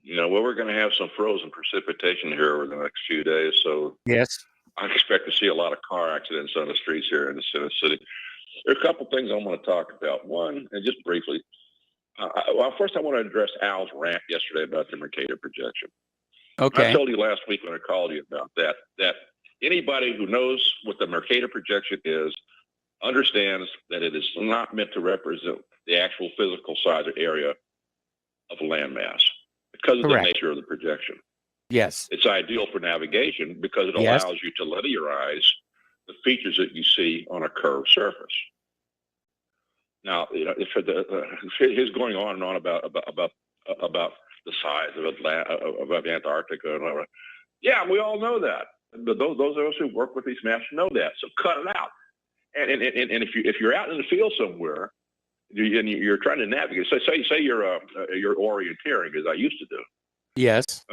Well, we're going to have some frozen precipitation here over the next few days, so Yes. I expect to see a lot of car accidents on the streets here in the city. There are a couple things I want to talk about. One, and just briefly, first I want to address Al's rant yesterday about the Mercator projection. Okay. I told you last week when I called you about that anybody who knows what the Mercator projection is understands that it is not meant to represent the actual physical size or area of landmass because of Correct. the nature of the projection. Yes. It's ideal for navigation because it Yes. allows you to linearize the features that you see on a curved surface. Now, he's going on and on about the size of Antarctica and all that. Yeah, we all know that. Those of us who work with these maps know that. So cut it out. And if you're out in the field somewhere and you're trying to navigate, say you're orienteering, as I used to do. Yes.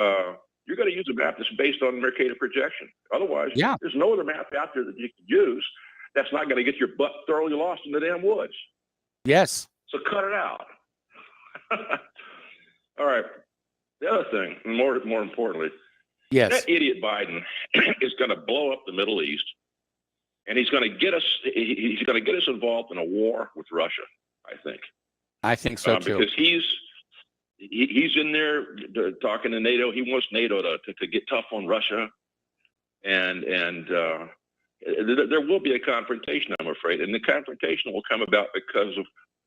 You're going to use a map that's based on Mercator projection. Otherwise, Yeah. there's no other map out there that you can use that's not going to get your butt thoroughly lost in the damn woods. Yes. So cut it out. All right. The other thing, more importantly, yes, that idiot Biden is going to blow up the Middle East, and he's going to get us. He's going to get us involved in a war with Russia. I think so too. Because he's in there talking to NATO. He wants NATO to get tough on Russia, and there will be a confrontation, I'm afraid, and the confrontation will come about because of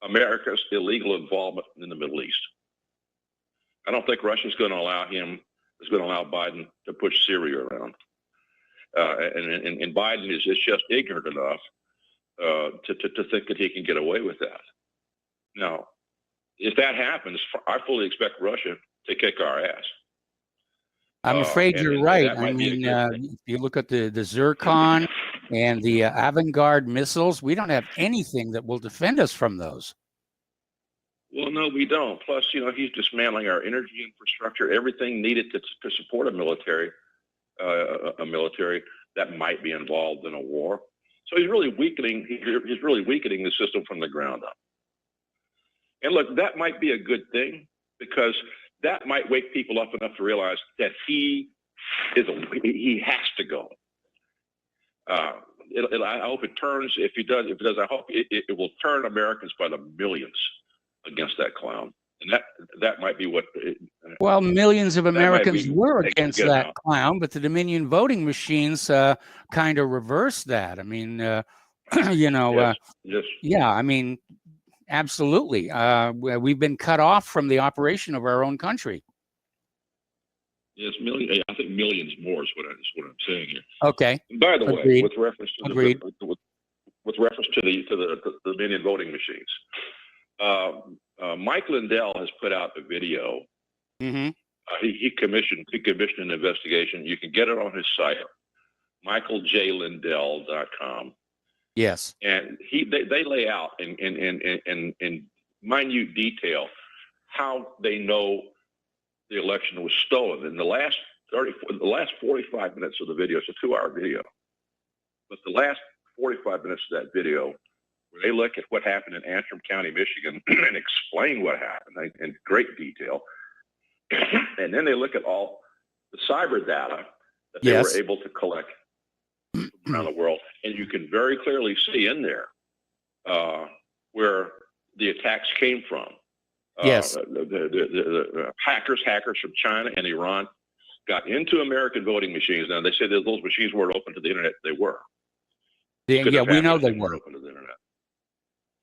America's illegal involvement in the Middle East. I don't think Russia's going to allow Biden to push Syria around, and Biden is just ignorant enough to think that he can get away with that. Now, if that happens, I fully expect Russia to kick our ass. I'm afraid you're right. I mean, if you look at the Zircon and the Avangard missiles, we don't have anything that will defend us from those. Well, no, we don't. Plus, he's dismantling our energy infrastructure, everything needed to support a military that might be involved in a war. So he's really weakening. He's really weakening the system from the ground up. And look, that might be a good thing because that might wake people up enough to realize that he has to go. I hope it turns. If it does, I hope it will turn Americans by the millions against that clown, and that might be what. Well, millions of Americans were against that clown, but the Dominion voting machines kind of reversed that. I mean, yeah, I mean. Absolutely. We've been cut off from the operation of our own country. Yes, millions. I think millions more is what I'm saying here. Okay. And by the Agreed. way, with reference to the Dominion voting machines, Mike Lindell has put out a video. Mm-hmm. He commissioned an investigation. You can get it on his site, michaeljlindell.com. Yes, and they lay out in minute detail how they know the election was stolen. In the last 45 minutes of the video, it's a 2-hour video, but the last 45 minutes of that video, where they look at what happened in Antrim County, Michigan, and explain what happened in great detail, and then they look at all the cyber data that they were able to collect around the world, and you can very clearly see in there where the attacks came from. The hackers from China and Iran got into American voting machines. Now they say that those machines weren't open to the internet. They were. Yeah, we know they were open to the internet.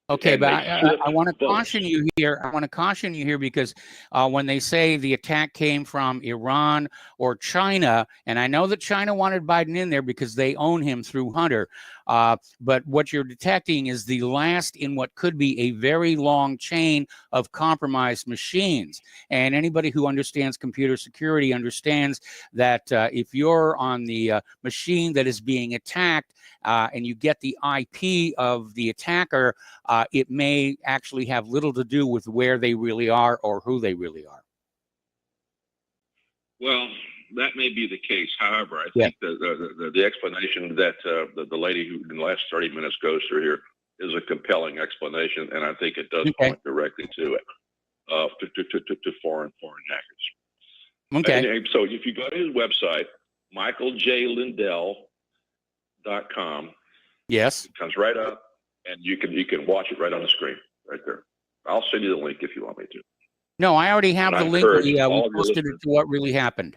Okay, but I want to caution you here. I want to caution you here because when they say the attack came from Iran or China, and I know that China wanted Biden in there because they own him through Hunter, but what you're detecting is the last in what could be a very long chain of compromised machines. And anybody who understands computer security understands that if you're on the machine that is being attacked and you get the IP of the attacker, it may actually have little to do with where they really are or who they really are. Well, that may be the case. However, I think the explanation that the lady who in the last 30 minutes goes through here is a compelling explanation, and I think it does point directly to it, to foreign hackers. Okay. And so if you go to his website, michaeljlindell.com, yes, it comes right up, and you can watch it right on the screen, right there. I'll send you the link if you want me to. No, I already have the link. We posted it to what really happened.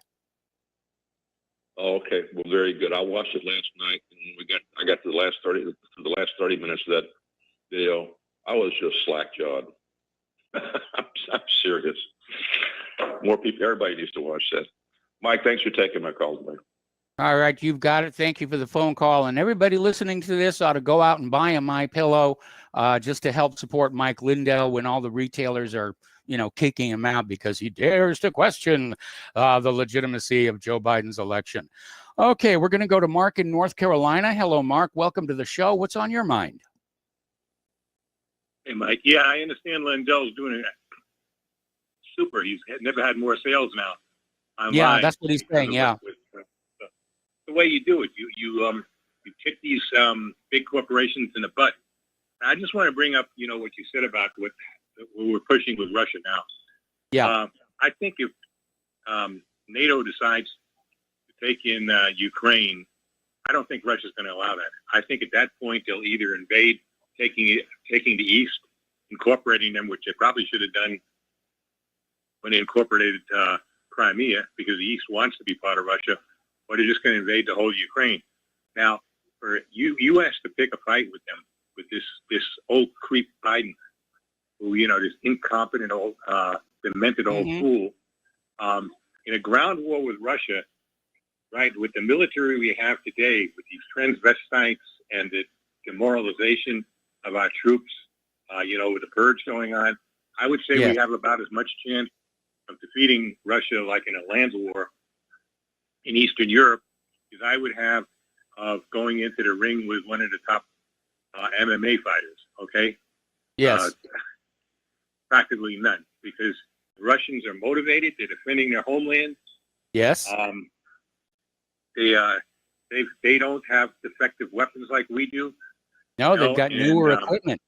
Oh, okay. Well, very good. I watched it last night, and I got to the last 30 minutes of that video. I was just slack-jawed. I'm serious. More people, everybody needs to watch that. Mike, thanks for taking my call today. All right, you've got it. Thank you for the phone call. And everybody listening to this ought to go out and buy a MyPillow just to help support Mike Lindell when all the retailers are, kicking him out because he dares to question the legitimacy of Joe Biden's election. Okay, we're going to go to Mark in North Carolina. Hello, Mark. Welcome to the show. What's on your mind? Hey, Mike. Yeah, I understand Lindell's doing it super. He's never had more sales now. Online. Yeah, that's what he's saying. Yeah. The way you do it, you kick these big corporations in the butt. I just want to bring up, what you said about what we're pushing with Russia now. Yeah. I think if NATO decides to take in Ukraine, I don't think Russia's going to allow that. I think at that point they'll either invade, taking the East, incorporating them, which they probably should have done when they incorporated Crimea, because the East wants to be part of Russia, or they're just going to invade the whole Ukraine. Now, for U.S. to pick a fight with them, with this old creep Biden, who, this incompetent old, demented old fool, in a ground war with Russia, right, with the military we have today, with these transvestites and the demoralization of our troops, with the purge going on, I would say we have about as much chance of defeating Russia like in a land war in Eastern Europe as I would have of going into the ring with one of the top MMA fighters, okay? Yes. Practically none, because the Russians are motivated. They're defending their homeland. Yes. They don't have defective weapons like we do. No, they've got newer equipment.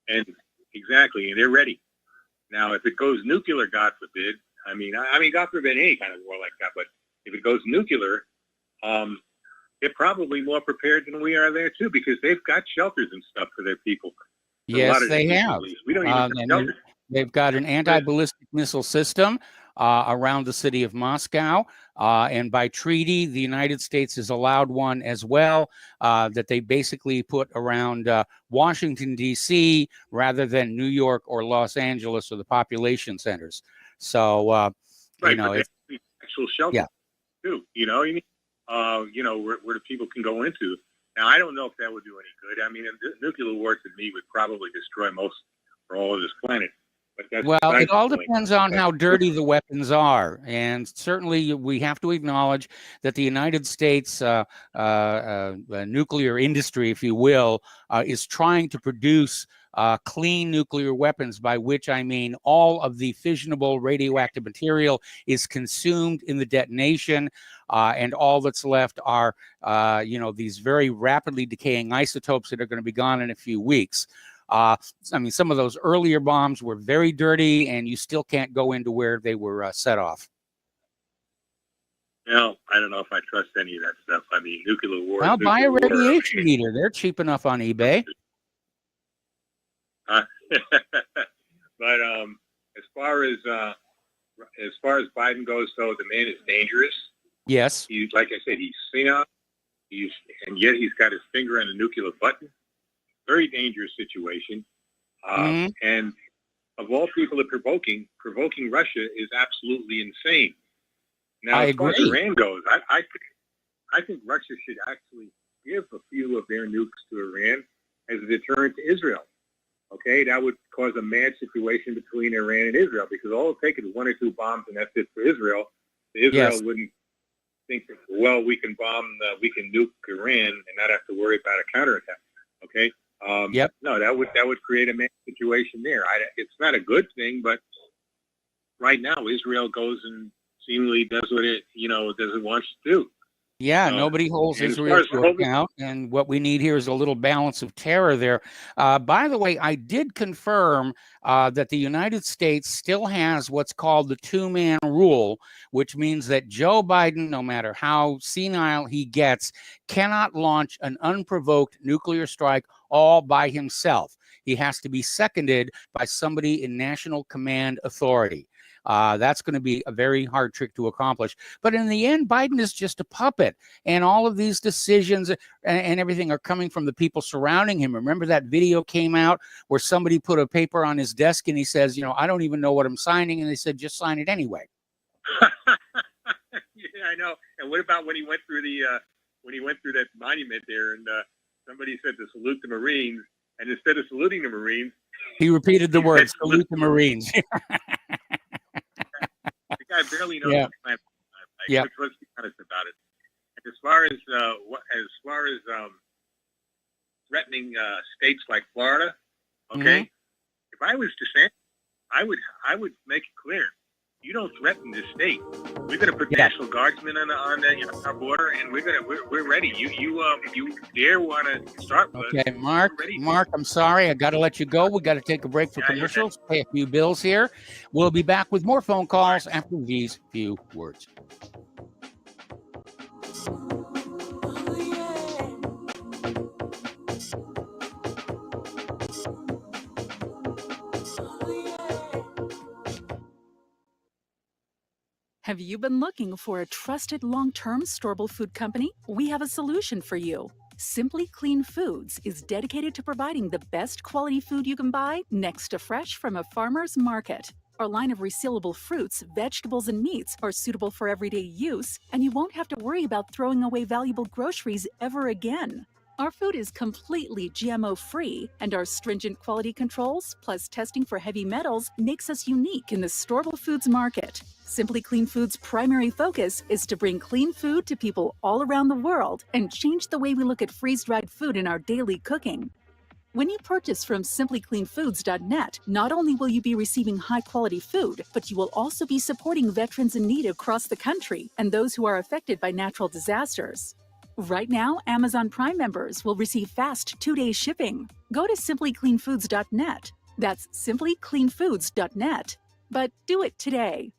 And exactly, and they're ready. Now, if it goes nuclear, God forbid, I mean, God forbid any kind of war like that, but if it goes nuclear, they're probably more prepared than we are there too, because they've got shelters and stuff for their people. Yes, they have. We don't even have shelters. They've got an anti-ballistic missile system around the city of Moscow, and by treaty, the United States has allowed one as well that they basically put around Washington, D.C., rather than New York or Los Angeles or the population centers. So, but it's actual shelter too. Where the people can go into. Now, I don't know if that would do any good. I mean, nuclear war to me would probably destroy most or all of this planet. Well, it all depends on how dirty the weapons are. And certainly we have to acknowledge that the United States nuclear industry, if you will, is trying to produce clean nuclear weapons, by which I mean all of the fissionable radioactive material is consumed in the detonation, and all that's left are, these very rapidly decaying isotopes that are going to be gone in a few weeks. Some of those earlier bombs were very dirty, and you still can't go into where they were set off. Well, I don't know if I trust any of that stuff. I mean, nuclear war. Well, buy a radiation meter. They're cheap enough on eBay. But as far as Biden goes, though, the man is dangerous. Yes. Like I said, he's senile. And yet he's got his finger on the nuclear button. Very dangerous situation. And of all people that provoking Russia is absolutely insane. Now, as far as Iran goes, I think Russia should actually give a few of their nukes to Iran as a deterrent to Israel. Okay, that would cause a mad situation between Iran and Israel, because all it'll take is one or two bombs, and that's it for Israel. Israel wouldn't think that, well, we can nuke Iran and not have to worry about a counterattack. Okay. No, that would create a mad situation there. It's not a good thing, but right now Israel goes and seemingly does what it wants to do. Yeah, nobody holds Israel to account, and what we need here is a little balance of terror there. By the way, I did confirm that the United States still has what's called the two-man rule, which means that Joe Biden, no matter how senile he gets, cannot launch an unprovoked nuclear strike all by himself. He has to be seconded by somebody in national command authority. That's going to be a very hard trick to accomplish. But in the end, Biden is just a puppet. And all of these decisions and everything are coming from the people surrounding him. Remember that video came out where somebody put a paper on his desk and he says, I don't even know what I'm signing. And they said, just sign it anyway. Yeah, I know. And what about when he went through that monument there and somebody said to salute the Marines, and instead of saluting the Marines, he repeated the words, salute the Marines. The guy barely knows the planet. Let's be honest about it. And as far as threatening states like Florida, okay, if I was DeSantis, I would make it clear, you don't threaten this state. We're going to put National Guardsmen on our border, and we're ready. You dare want to start with us? Okay, Mark, I'm sorry. I got to let you go. We got to take a break for commercials, pay a few bills here. We'll be back with more phone calls after these few words. Have you been looking for a trusted long-term storable food company? We have a solution for you. Simply Clean Foods is dedicated to providing the best quality food you can buy next to fresh from a farmer's market. Our line of resealable fruits, vegetables, and meats are suitable for everyday use, and you won't have to worry about throwing away valuable groceries ever again. Our food is completely GMO-free, and our stringent quality controls, plus testing for heavy metals, makes us unique in the storable foods market. Simply Clean Foods' primary focus is to bring clean food to people all around the world and change the way we look at freeze-dried food in our daily cooking. When you purchase from simplycleanfoods.net, not only will you be receiving high-quality food, but you will also be supporting veterans in need across the country and those who are affected by natural disasters. Right now, Amazon Prime members will receive fast 2-day shipping. Go to simplycleanfoods.net. That's simplycleanfoods.net. But do it today.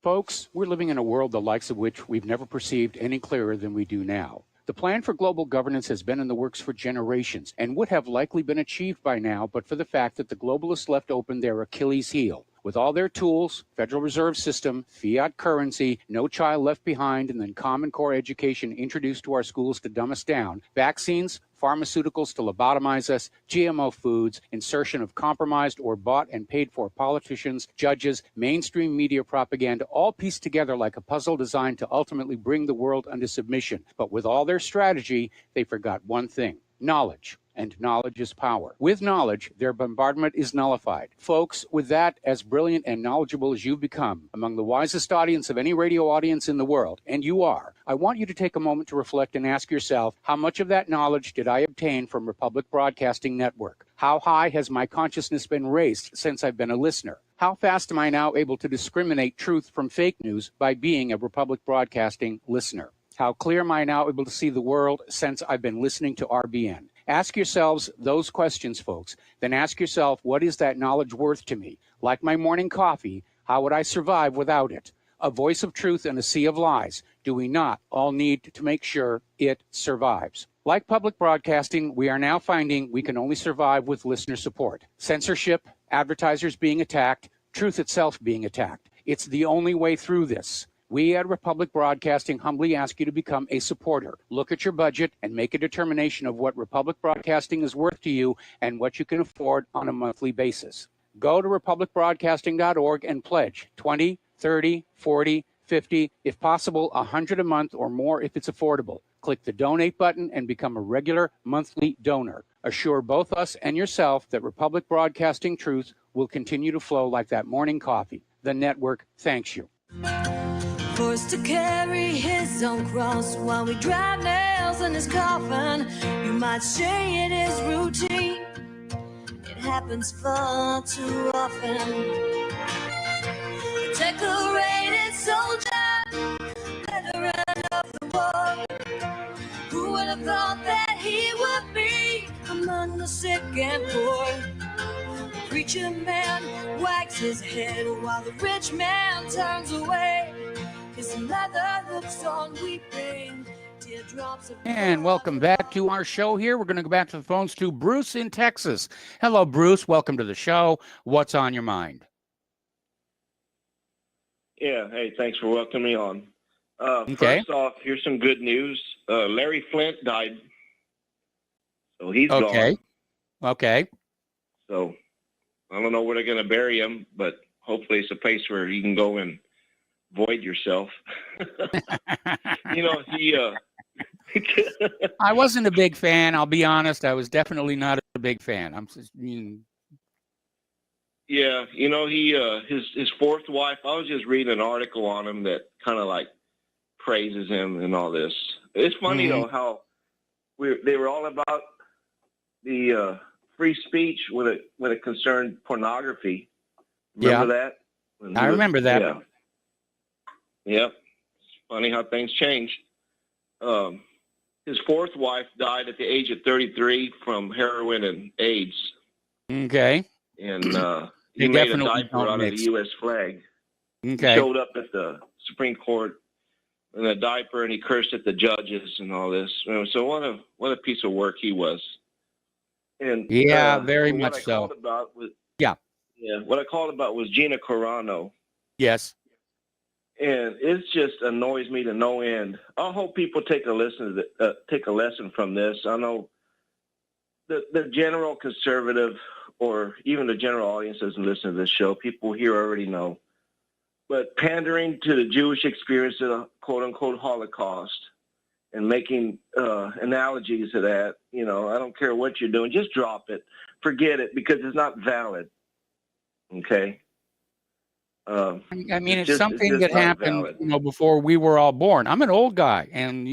Folks, we're living in a world the likes of which we've never perceived any clearer than we do now. The plan for global governance has been in the works for generations and would have likely been achieved by now, but for the fact that the globalists left open their Achilles heel. With all their tools, Federal Reserve System, fiat currency, no child left behind, and then Common Core education introduced to our schools to dumb us down, vaccines, pharmaceuticals to lobotomize us, GMO foods, insertion of compromised or bought and paid for politicians, judges, mainstream media propaganda, all pieced together like a puzzle designed to ultimately bring the world under submission. But with all their strategy, they forgot one thing: knowledge. And knowledge is power. With knowledge, their bombardment is nullified. Folks, with that, as brilliant and knowledgeable as you've become, among the wisest audience of any radio audience in the world, and you are, I want you to take a moment to reflect and ask yourself, how much of that knowledge did I obtain from Republic Broadcasting Network? How high has my consciousness been raised since I've been a listener? How fast am I now able to discriminate truth from fake news by being a Republic Broadcasting listener? How clear am I now able to see the world since I've been listening to RBN? Ask yourselves those questions, folks. Then ask yourself, what is that knowledge worth to me? Like my morning coffee, how would I survive without it? A voice of truth in a sea of lies. Do we not all need to make sure it survives? Like public broadcasting, we are now finding we can only survive with listener support. Censorship, advertisers being attacked, truth itself being attacked. It's the only way through this. We at Republic Broadcasting humbly ask you to become a supporter. Look at your budget and make a determination of what Republic Broadcasting is worth to you and what you can afford on a monthly basis. Go to republicbroadcasting.org and pledge $20, $30, $40, $50, if possible, $100 a month or more if it's affordable. Click the donate button and become a regular monthly donor. Assure both us and yourself that Republic Broadcasting truth will continue to flow like that morning coffee. The network thanks you. Forced to carry his own cross while we drive nails in his coffin. You might say it is routine. It happens far too often. A decorated soldier, veteran of the war. Who would have thought that he would be among the sick and poor? The preacher man wags his head while the rich man turns away. His mother looks on weeping, teardrops of... And welcome back to our show here. We're going to go back to the phones to Bruce in Texas. Hello, Bruce. Welcome to the show. What's on your mind? Yeah, hey, thanks for welcoming me on. Okay. First off, here's some good news. Larry Flint died, so he's Okay. gone. Okay. So I don't know where they're going to bury him, but hopefully it's a place where you can go and void yourself. You know, he... I wasn't a big fan. I'll be honest. I was definitely not a big fan. Yeah, you know, he his fourth wife, I was just reading an article on him that kind of like praises him and all this. It's funny though how they were all about the free speech when it concerned pornography. Remember that? I remember that. Yeah. Yep. Funny how things change. His fourth wife died at the age of 33 from heroin and AIDS. Okay. And They he made a definitely diaper don't out of mix. the U.S. flag. Okay. He showed up at the Supreme Court in a diaper, and he cursed at the judges and all this. So what a piece of work he was. And Yeah, very what much I so. called about was what I called about was Gina Carano. Yes. And it just annoys me to no end. I hope people take a lesson from this. I know the general conservative or even the general audience doesn't listen to this show. People here already know. But pandering to the Jewish experience of the quote-unquote Holocaust and making analogies to that, I don't care what you're doing. Just drop it. Forget it because it's not valid. Okay? I mean, it's something that happened, before we were all born. I'm an old guy, and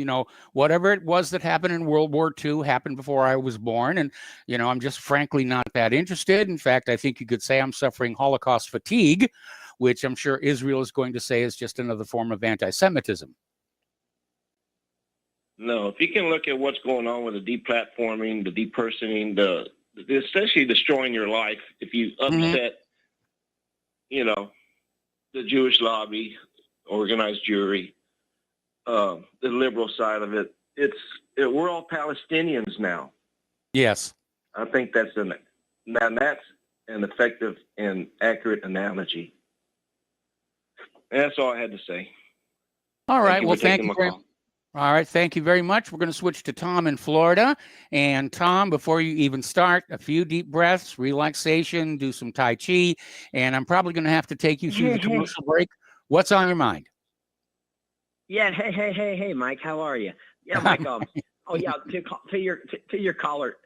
whatever it was that happened in World War II happened before I was born, and I'm just frankly not that interested. In fact, I think you could say I'm suffering Holocaust fatigue, which I'm sure Israel is going to say is just another form of anti-Semitism. No, if you can look at what's going on with the deplatforming, the depersoning, the essentially destroying your life, if you upset, the Jewish lobby, organized Jewry, the liberal side of it, we're all Palestinians now. Yes. I think that's an effective and accurate analogy. And that's all I had to say. All right. Well, thank you very much. All right. Thank you very much. We're going to switch to Tom in Florida. And Tom, before you even start, a few deep breaths, relaxation, do some Tai Chi. And I'm probably going to have to take you through the commercial break. What's on your mind? Yeah. Hey, Mike. How are you? Yeah, Mike. To your caller,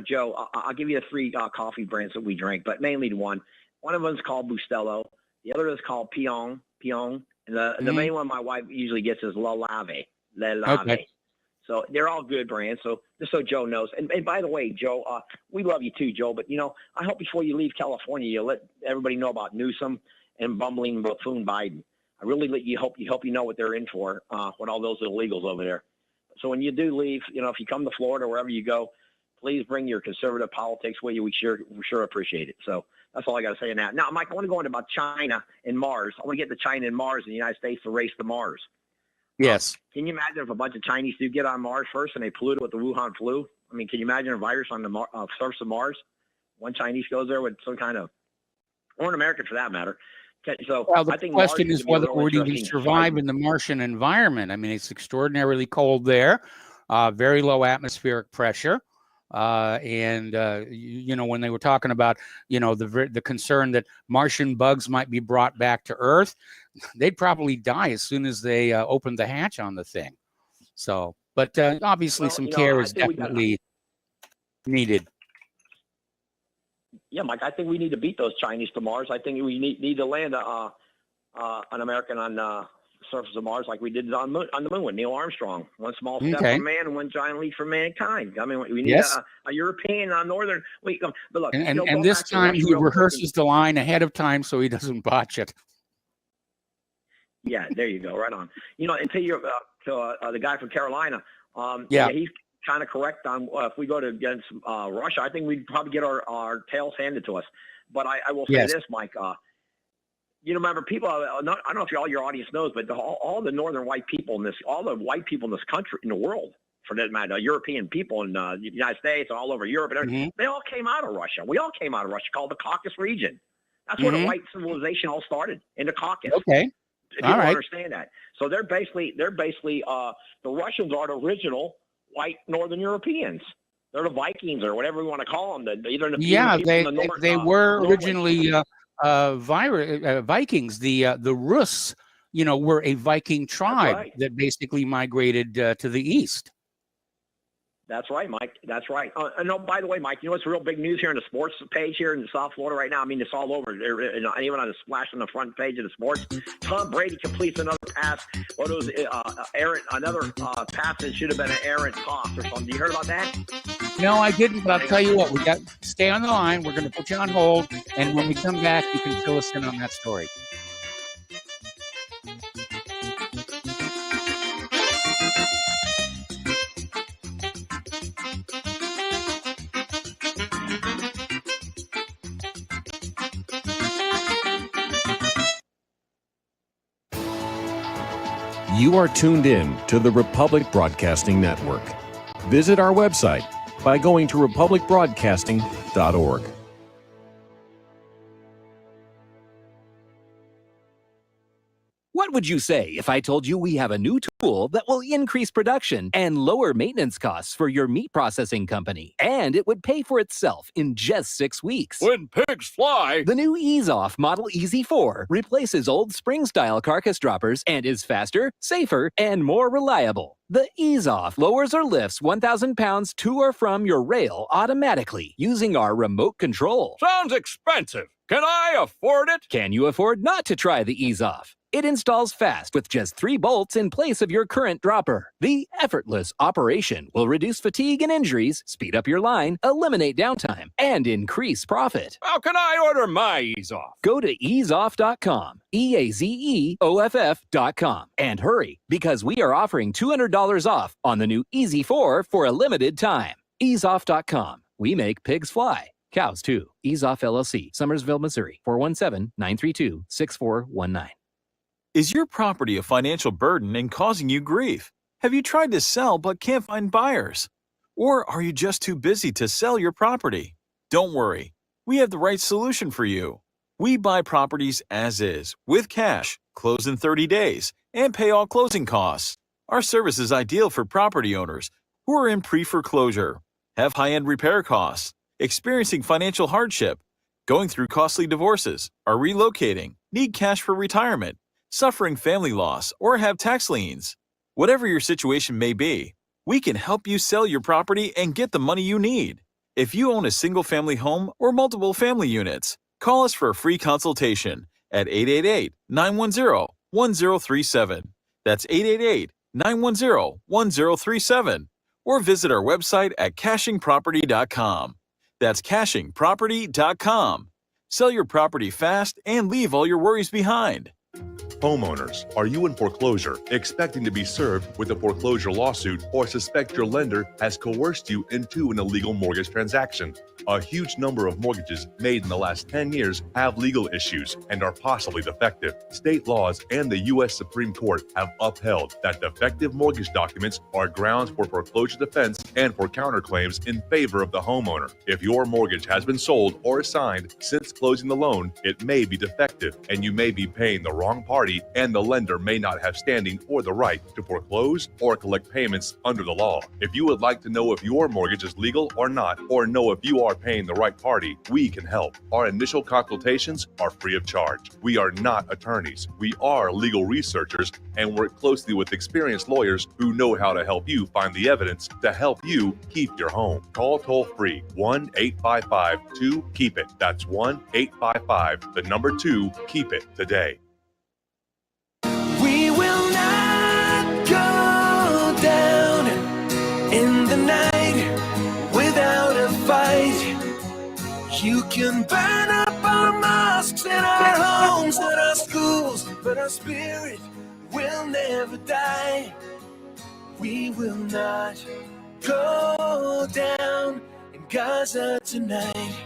Joe, I'll give you the 3 coffee brands that we drink, but mainly the one. One of them is called Bustelo. The other is called Pyong. And the main one my wife usually gets is Le Lave. Okay. So they're all good brands. So just so Joe knows. And by the way, Joe, we love you too, Joe. But I hope before you leave California, you let everybody know about Newsom and bumbling buffoon Biden. I really hope you know what they're in for with all those illegals over there. So when you do leave, if you come to Florida, wherever you go, please bring your conservative politics with you. We sure appreciate it. So that's all I got to say on that. Now, Mike, I want to go on about China and Mars. I want to get to China and Mars and the United States to race to Mars. Yes. Can you imagine if a bunch of Chinese do get on Mars first and they pollute it with the Wuhan flu? I mean, can you imagine a virus on the surface of Mars? One Chinese goes there with some kind of, or an American for that matter. So well, the I think question Mars is whether it would even survive in the Martian environment. I mean, it's extraordinarily cold there, very low atmospheric pressure. When they were talking about, the concern that Martian bugs might be brought back to Earth, they'd probably die as soon as they opened the hatch on the thing. So, but obviously some care is definitely needed. Yeah, Mike, I think we need to beat those Chinese to Mars. I think we need to land an American on the surface of Mars like we did on the moon with Neil Armstrong. One small step for man and one giant leap for mankind. I mean, we need a European on northern. But look, and this time he rehearses the line ahead of time so he doesn't botch it. Yeah, there you go, right on. And to the guy from Carolina, he's kind of correct on if we go against Russia, I think we'd probably get our tails handed to us. But I will say this, Mike. Remember, people. I don't know if all your audience knows, but all the northern white people all the white people in this country, in the world, for that matter, European people in the United States and all over Europe, and they all came out of Russia. We all came out of Russia, called the Caucasus region. That's where the white civilization all started, in the Caucasus. Okay. People understand that. So they're basically the Russians are the original white Northern Europeans. They're the Vikings or whatever we want to call them. They were originally Vikings. The Rus, were a Viking tribe that basically migrated to the east. That's right, Mike. That's right. No, by the way, Mike, it's real big news here in the sports page here in South Florida right now. I mean, it's all over. Even on the splash on the front page of the sports. Tom Brady completes another pass. What was another pass that should have been an errant toss or something. You heard about that? No, I didn't, but I'll tell you what. We got stay on the line. We're going to put you on hold, and when we come back, you can fill us in on that story. You are tuned in to the Republic Broadcasting Network. Visit our website by going to republicbroadcasting.org. What would you say if I told you we have a new tool that will increase production and lower maintenance costs for your meat processing company? And it would pay for itself in just 6 weeks. When pigs fly! The new Ease Off Model EZ4 replaces old spring-style carcass droppers and is faster, safer, and more reliable. The Ease Off lowers or lifts 1,000 pounds to or from your rail automatically using our remote control. Sounds expensive. Can I afford it? Can you afford not to try the Ease Off? It installs fast with just 3 bolts in place of your current dropper. The effortless operation will reduce fatigue and injuries, speed up your line, eliminate downtime, and increase profit. How can I order my Ease Off? Go to easeoff.com, EAZEOFF.com, and hurry because we are offering $200 off on the new Easy 4 for a limited time. Easeoff.com. We make pigs fly. Cows too. Ease Off LLC, Summersville, Missouri, 417-932-6419. Is your property a financial burden and causing you grief? Have you tried to sell but can't find buyers? Or are you just too busy to sell your property? Don't worry, we have the right solution for you. We buy properties as is, with cash, close in 30 days, and pay all closing costs. Our service is ideal for property owners who are in pre-foreclosure, have high-end repair costs, experiencing financial hardship, going through costly divorces, are relocating, need cash for retirement, suffering family loss, or have tax liens. Whatever your situation may be, we can help you sell your property and get the money you need. If you own a single-family home or multiple family units, call us for a free consultation at 888-910-1037. That's 888-910-1037. Or visit our website at cachingproperty.com. That's cachingproperty.com. Sell your property fast and leave all your worries behind. Homeowners, are you in foreclosure, expecting to be served with a foreclosure lawsuit, or suspect your lender has coerced you into an illegal mortgage transaction? A huge number of mortgages made in the last 10 years have legal issues and are possibly defective. State laws and the U.S. Supreme Court have upheld that defective mortgage documents are grounds for foreclosure defense and for counterclaims in favor of the homeowner. If your mortgage has been sold or assigned since closing the loan, it may be defective and you may be paying the wrong party, and the lender may not have standing or the right to foreclose or collect payments under the law. If you would like to know if your mortgage is legal or not, or know if you are paying the right party, we can help. Our initial consultations are free of charge. We are not attorneys. We are legal researchers and work closely with experienced lawyers who know how to help you find the evidence to help you keep your home. Call toll-free 1-855-2-KEEP-IT. That's 1-855-2-KEEP-IT today. We will not go down in the night without a fight. You can burn up our mosques and our homes and our schools, but our spirit will never die. We will not go down in Gaza tonight.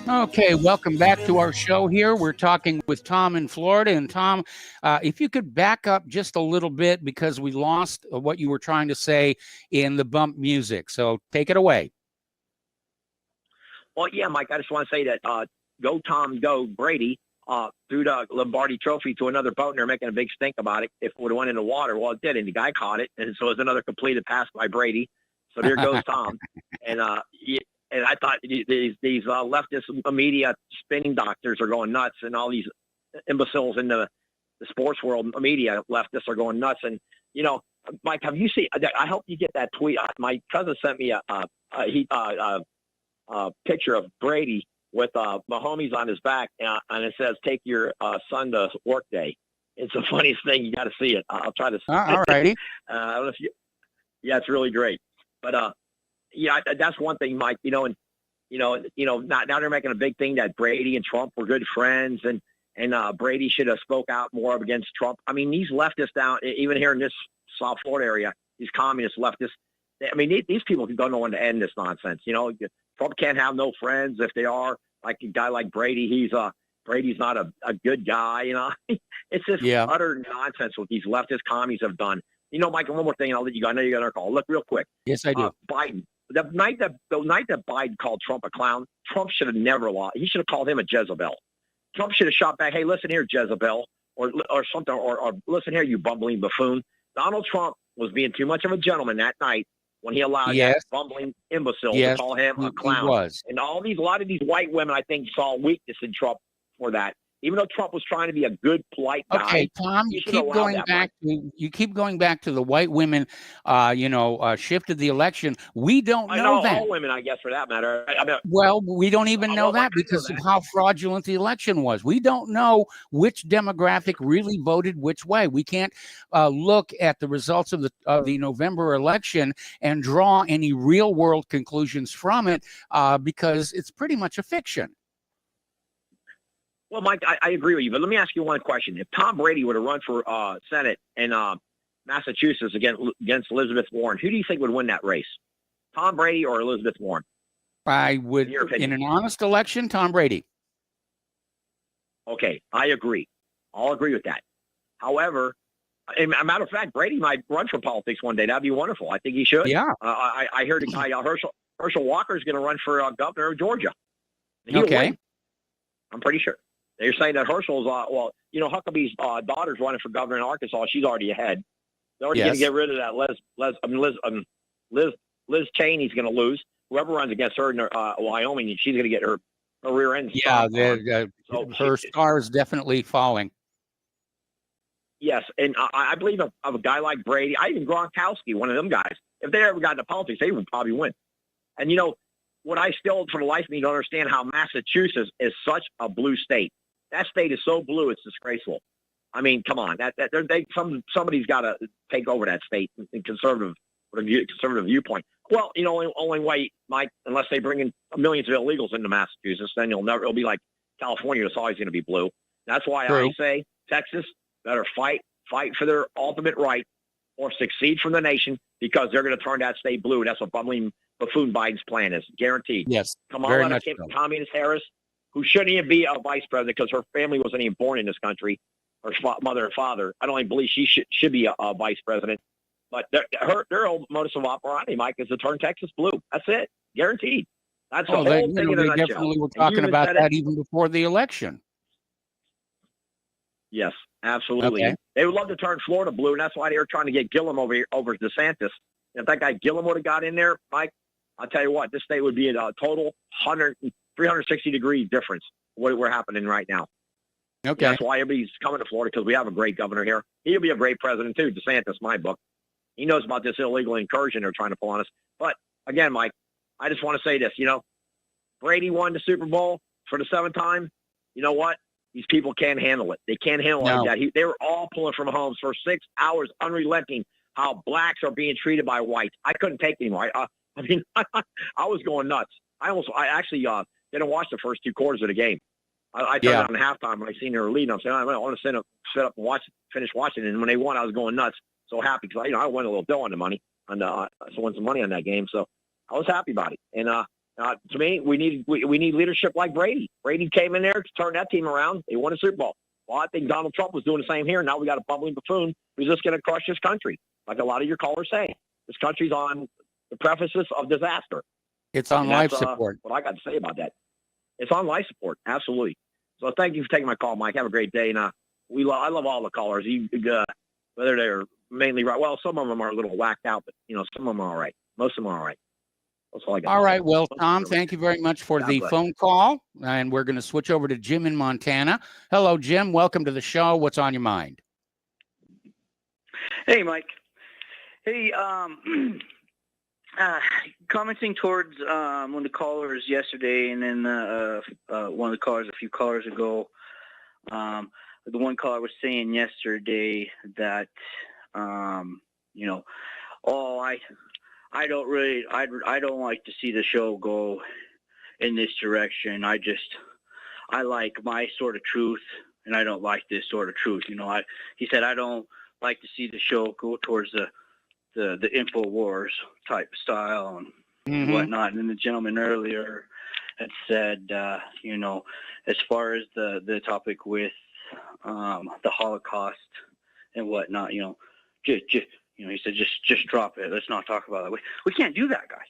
Okay, welcome back to our show here. We're talking with Tom in Florida. And Tom, if you could back up just a little bit because we lost what you were trying to say in the bump music. So take it away. Well, yeah, Mike, I just want to say that go Tom, go Brady threw the Lombardi Trophy to another boat, and they're making a big stink about it. If it would have went in the water, well, it did, and the guy caught it, and so it was another completed pass by Brady. So there goes Tom. And I thought these leftist media spinning doctors are going nuts, and all these imbeciles in the sports world media leftists are going nuts. And, you know, Mike, have you seen – I hope you get that tweet. My cousin sent me a picture of Brady with Mahomes on his back, and it says, take your son to work day. It's the funniest thing. You got to see it. I'll try to – all righty. I don't know if you – yeah, it's really great. But, yeah, that's one thing, Mike, now they're making a big thing that Brady and Trump were good friends, and Brady should have spoke out more against Trump. I mean, these leftists down, even here in this South Florida area, these communist leftists, I mean, these people don't know when to end this nonsense. You know, Trump can't have no friends if they are like a guy like Brady. Brady's not a good guy. It's just utter nonsense what these leftist commies have done. Mike, one more thing, and I'll let you go. I know you got our call. Look, real quick. Yes, I do. Biden. The night that Biden called Trump a clown, Trump should have never lost. He should have called him a Jezebel. Trump should have shot back, hey, listen here, Jezebel, or something, or listen here, you bumbling buffoon. Donald Trump was being too much of a gentleman that night when he allowed that bumbling imbecile to call him a clown. He was. And a lot of these white women, I think, saw weakness in Trump for that. Even though Trump was trying to be a good, polite guy. Okay, Tom, you keep going back to the white women, shifted the election. We don't know that. All women, I guess, for that matter. Well, we don't even know that because of how fraudulent the election was. We don't know which demographic really voted which way. We can't look at the results of the November election and draw any real world conclusions from it because it's pretty much a fiction. Well, Mike, I agree with you, but let me ask you one question. If Tom Brady were to run for Senate in Massachusetts against Elizabeth Warren, who do you think would win that race? Tom Brady or Elizabeth Warren? I would, in an honest election, Tom Brady. Okay, I agree. I'll agree with that. However, as a matter of fact, Brady might run for politics one day. That'd be wonderful. I think he should. Yeah. I heard a guy, Herschel Walker, is going to run for governor of Georgia. He'll okay. win. I'm pretty sure. They're saying that Herschel's, Huckabee's daughter's running for governor in Arkansas. She's already ahead. They're already going to get rid of that Liz Cheney's going to lose. Whoever runs against her in Wyoming, she's going to get her rear end. Yeah, her star is definitely falling. Yes, and I believe of a guy like Brady, even Gronkowski, one of them guys, if they ever got into politics, they would probably win. And, what I still, for the life of me, don't understand how Massachusetts is such a blue state. That state is so blue, it's disgraceful. I mean, come on. Somebody's got to take over that state in conservative viewpoint. Well, only way, Mike, unless they bring in millions of illegals into Massachusetts, then it'll be like California. It's always going to be blue. That's why I say Texas better fight for their ultimate right or succeed from the nation because they're going to turn that state blue. That's what bumbling buffoon Biden's plan is, guaranteed. Yes, Kamala Communist Harris, who shouldn't even be a vice president because her family wasn't even born in this country, her mother and father. I don't even believe she should be a vice president. But their old modus of operandi, Mike, is to turn Texas blue. That's it, guaranteed. That's the whole thing in a nutshell. They definitely were talking about that even before the election. Yes, absolutely. Okay. They would love to turn Florida blue, and that's why they were trying to get Gillum over DeSantis. If that guy Gillum would have got in there, Mike, I'll tell you what, this state would be a total 360-degree difference what we're happening right now. Okay. That's why everybody's coming to Florida, because we have a great governor here. He'll be a great president, too, DeSantis, my book. He knows about this illegal incursion they're trying to pull on us. But, again, Mike, I just want to say this. Brady won the Super Bowl for the 7th time. You know what? These people can't handle it. They can't handle it like that. They were all pulling from homes for 6 hours, unrelenting, how blacks are being treated by whites. I couldn't take it anymore. I was going nuts. I actually didn't watch the first 2 quarters of the game. I turned it on halftime when I seen they were leading. I'm saying, I want to sit up and finish watching it. And when they won, I was going nuts. So happy because I won a little dough on the money. I won some money on that game. So I was happy about it. And to me, we need leadership like Brady. Brady came in there to turn that team around. They won a Super Bowl. Well, I think Donald Trump was doing the same here. Now we got a bumbling buffoon who's just going to crush this country, like a lot of your callers say. This country's on the precipice of disaster. It's on life support. What I got to say about that. It's on life support. Absolutely. So thank you for taking my call, Mike. Have a great day. And I love all the callers. Whether they're mainly right. Well, some of them are a little whacked out, but some of them are all right. Most of them are all right. That's all I got. All right. Well, Tom, thank you very much for the phone call. And we're going to switch over to Jim in Montana. Hello, Jim. Welcome to the show. What's on your mind? Hey, Mike. Hey, commenting towards one of the callers yesterday, and then one of the callers a few callers ago. The one caller was saying yesterday that, I don't like to see the show go in this direction. I like my sort of truth, and I don't like this sort of truth. He said, I don't like to see the show go towards the InfoWars type style and whatnot. And then the gentleman earlier had said, you know, as far as the topic with the Holocaust and whatnot, you know, just you know, he said, just drop it. Let's not talk about it. We can't do that, guys.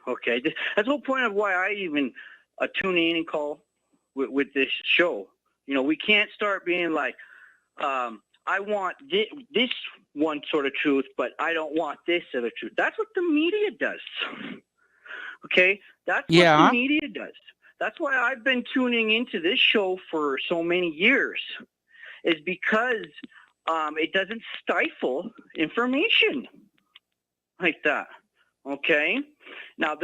Okay, that's the whole point of why I even tune in and call with this show. You know, we can't start being like, I want this one sort of truth, but I don't want this other truth. That's what the media does. Okay, that's what the media does. That's why I've been tuning into this show for so many years, is because it doesn't stifle information like that. Okay. Now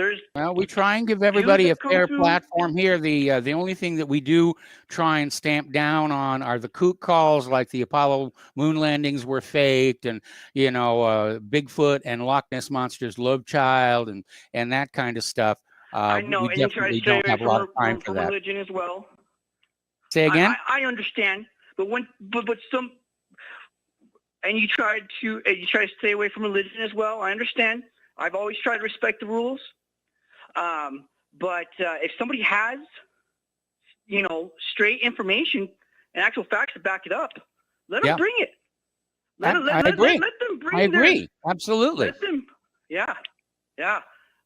we try and give everybody a fair platform here. The only thing that we do try and stamp down on are the kook calls, like the Apollo moon landings were faked, and you know, Bigfoot and Loch Ness monsters love child, and that kind of stuff. I know, we and you try to definitely stay don't have a lot of time for that. religion as well. Say again? I understand, but some, and you try to stay away from religion as well. I understand. I've always tried to respect the rules. But if somebody has, you know, straight information and actual facts to back it up, let them bring it. I agree. Let them bring I agree. Absolutely. Let them, yeah.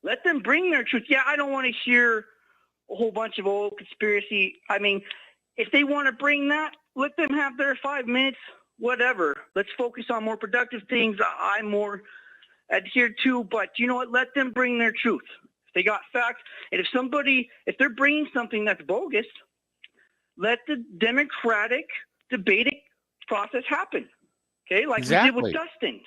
Let them bring their truth. Yeah, I don't want to hear a whole bunch of old conspiracy. I mean, if they want to bring that, let them have their 5 minutes, whatever. Let's focus on more productive things I'm more adhered to. But you know what? Let them bring their truth. If they got facts, and if they're bringing something that's bogus, let the democratic debate process happen. Okay, like we did with Dustin.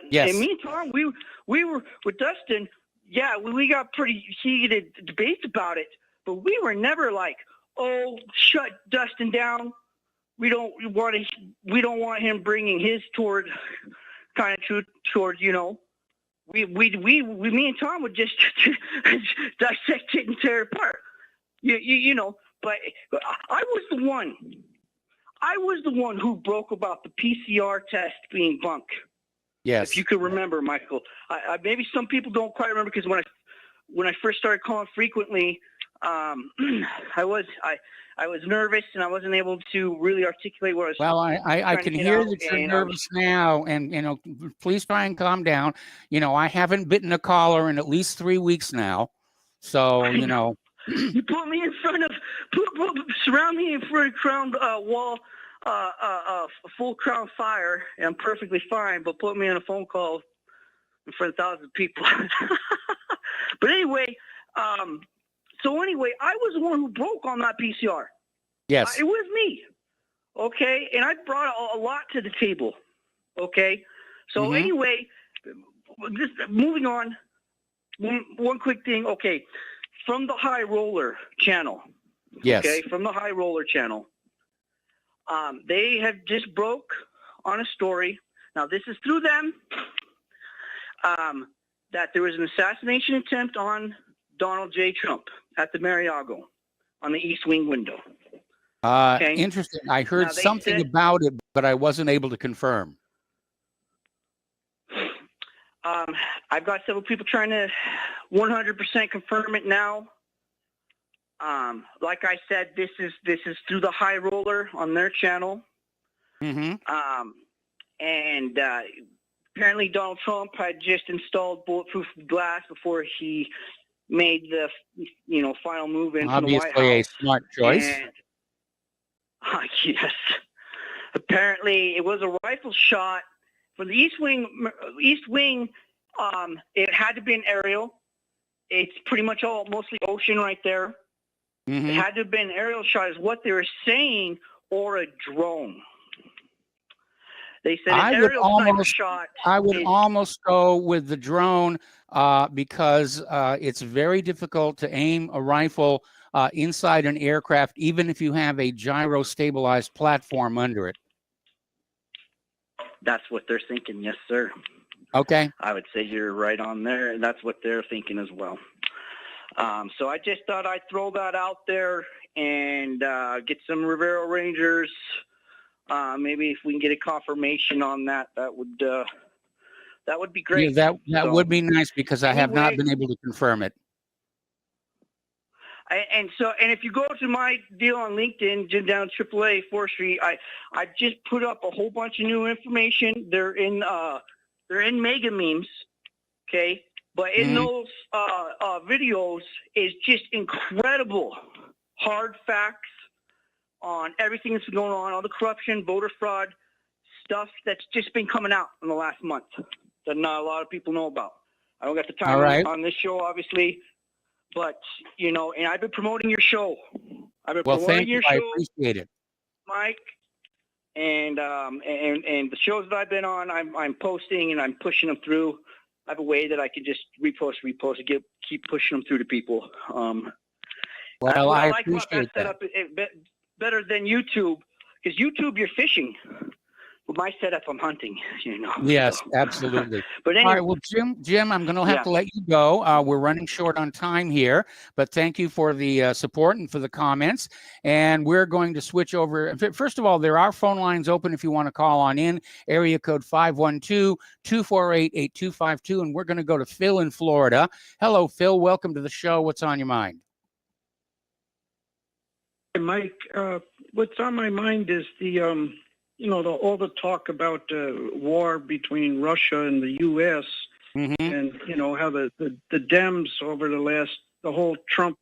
Yes. In meantime, we were with Dustin. Yeah, we got pretty heated debates about it, but we were never like, "Oh, shut Dustin down. We don't want him bringing his kind of truth towards, you know." We me and Tom would just dissect it and tear it apart. You know, but I was the one who broke about the PCR test being bunk. Yes. If you could remember, Michael. I maybe some people don't quite remember, because when I first started calling frequently, I was nervous and I wasn't able to really articulate what I was. Well, I can hear that you're nervous now, and you know, please try and calm down. You know, I haven't bitten a collar in at least 3 weeks now, so you know. You put me in front of, surround me in front of crown wall, full crown fire, and I'm perfectly fine. But put me on a phone call in front of thousands of people. But anyway, so anyway, I was the one who broke on that PCR. Yes, it was me. Okay, and I brought a lot to the table. Okay, so anyway, just moving on. One quick thing. Okay. From the High Roller channel. Yes. Okay, from the High Roller channel. They have just broke on a story. Now, this is through them. That there was an assassination attempt on Donald J. Trump at the Mar-a-Lago on the East Wing window. Okay? Interesting. I heard something about it, but I wasn't able to confirm. I've got several people trying to 100% confirm it now. Like I said, this is through the High Roller on their channel. And apparently Donald Trump had just installed bulletproof glass before he made the final move in from the White House. Obviously, a smart choice. And, yes. Apparently, it was a rifle shot. For the East Wing, it had to be an aerial. It's pretty much mostly ocean right there. It had to have been an aerial shot, is what they were saying, or a drone. They said an aerial sniper shot. I would almost go with the drone because it's very difficult to aim a rifle inside an aircraft, even if you have a gyro-stabilized platform under it. That's what they're thinking, yes, sir. Okay. I would say you're right on there, and that's what they're thinking as well. So I just thought I'd throw that out there and get some Rivero Rangers. Maybe if we can get a confirmation on that, that would be great. Yeah, that would be nice, because I have not been able to confirm it. And if you go to my deal on LinkedIn, Jim Down AAA Forestry, I just put up a whole bunch of new information. They're in mega memes, okay? But in those videos is just incredible hard facts on everything that's been going on, all the corruption, voter fraud stuff that's just been coming out in the last month that not a lot of people know about. I don't got the time on this show, obviously. But, and I've been promoting your show. Thank you. I appreciate it, Mike. And the shows that I've been on, I'm posting and I'm pushing them through. I have a way that I can just repost and keep pushing them through to people. I like about appreciate that. Setup better than YouTube, because YouTube you're fishing. With my setup, I'm hunting, Yes, so. Absolutely. But anyway, all right, well, Jim, I'm going to have to let you go. We're running short on time here, but thank you for the support and for the comments. And we're going to switch over. First of all, there are phone lines open if you want to call on in. Area code 512-248-8252. And we're going to go to Phil in Florida. Hello, Phil. Welcome to the show. What's on your mind? Mike, what's on my mind is all the talk about war between Russia and the U.S. And how the Dems over the whole Trump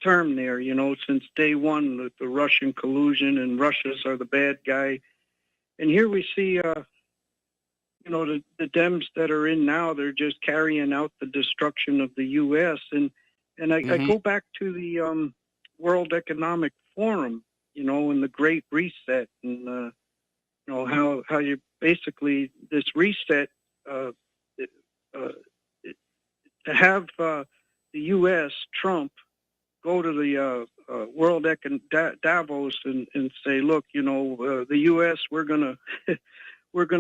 term there, since day one, the Russian collusion and Russians are the bad guy. And here we see, the Dems that are in now, they're just carrying out the destruction of the U.S. And I go back to the World Economic Forum, and the Great Reset, and how you basically this reset to have the U.S. Trump go to the World Davos and say, look, the U.S. we're gonna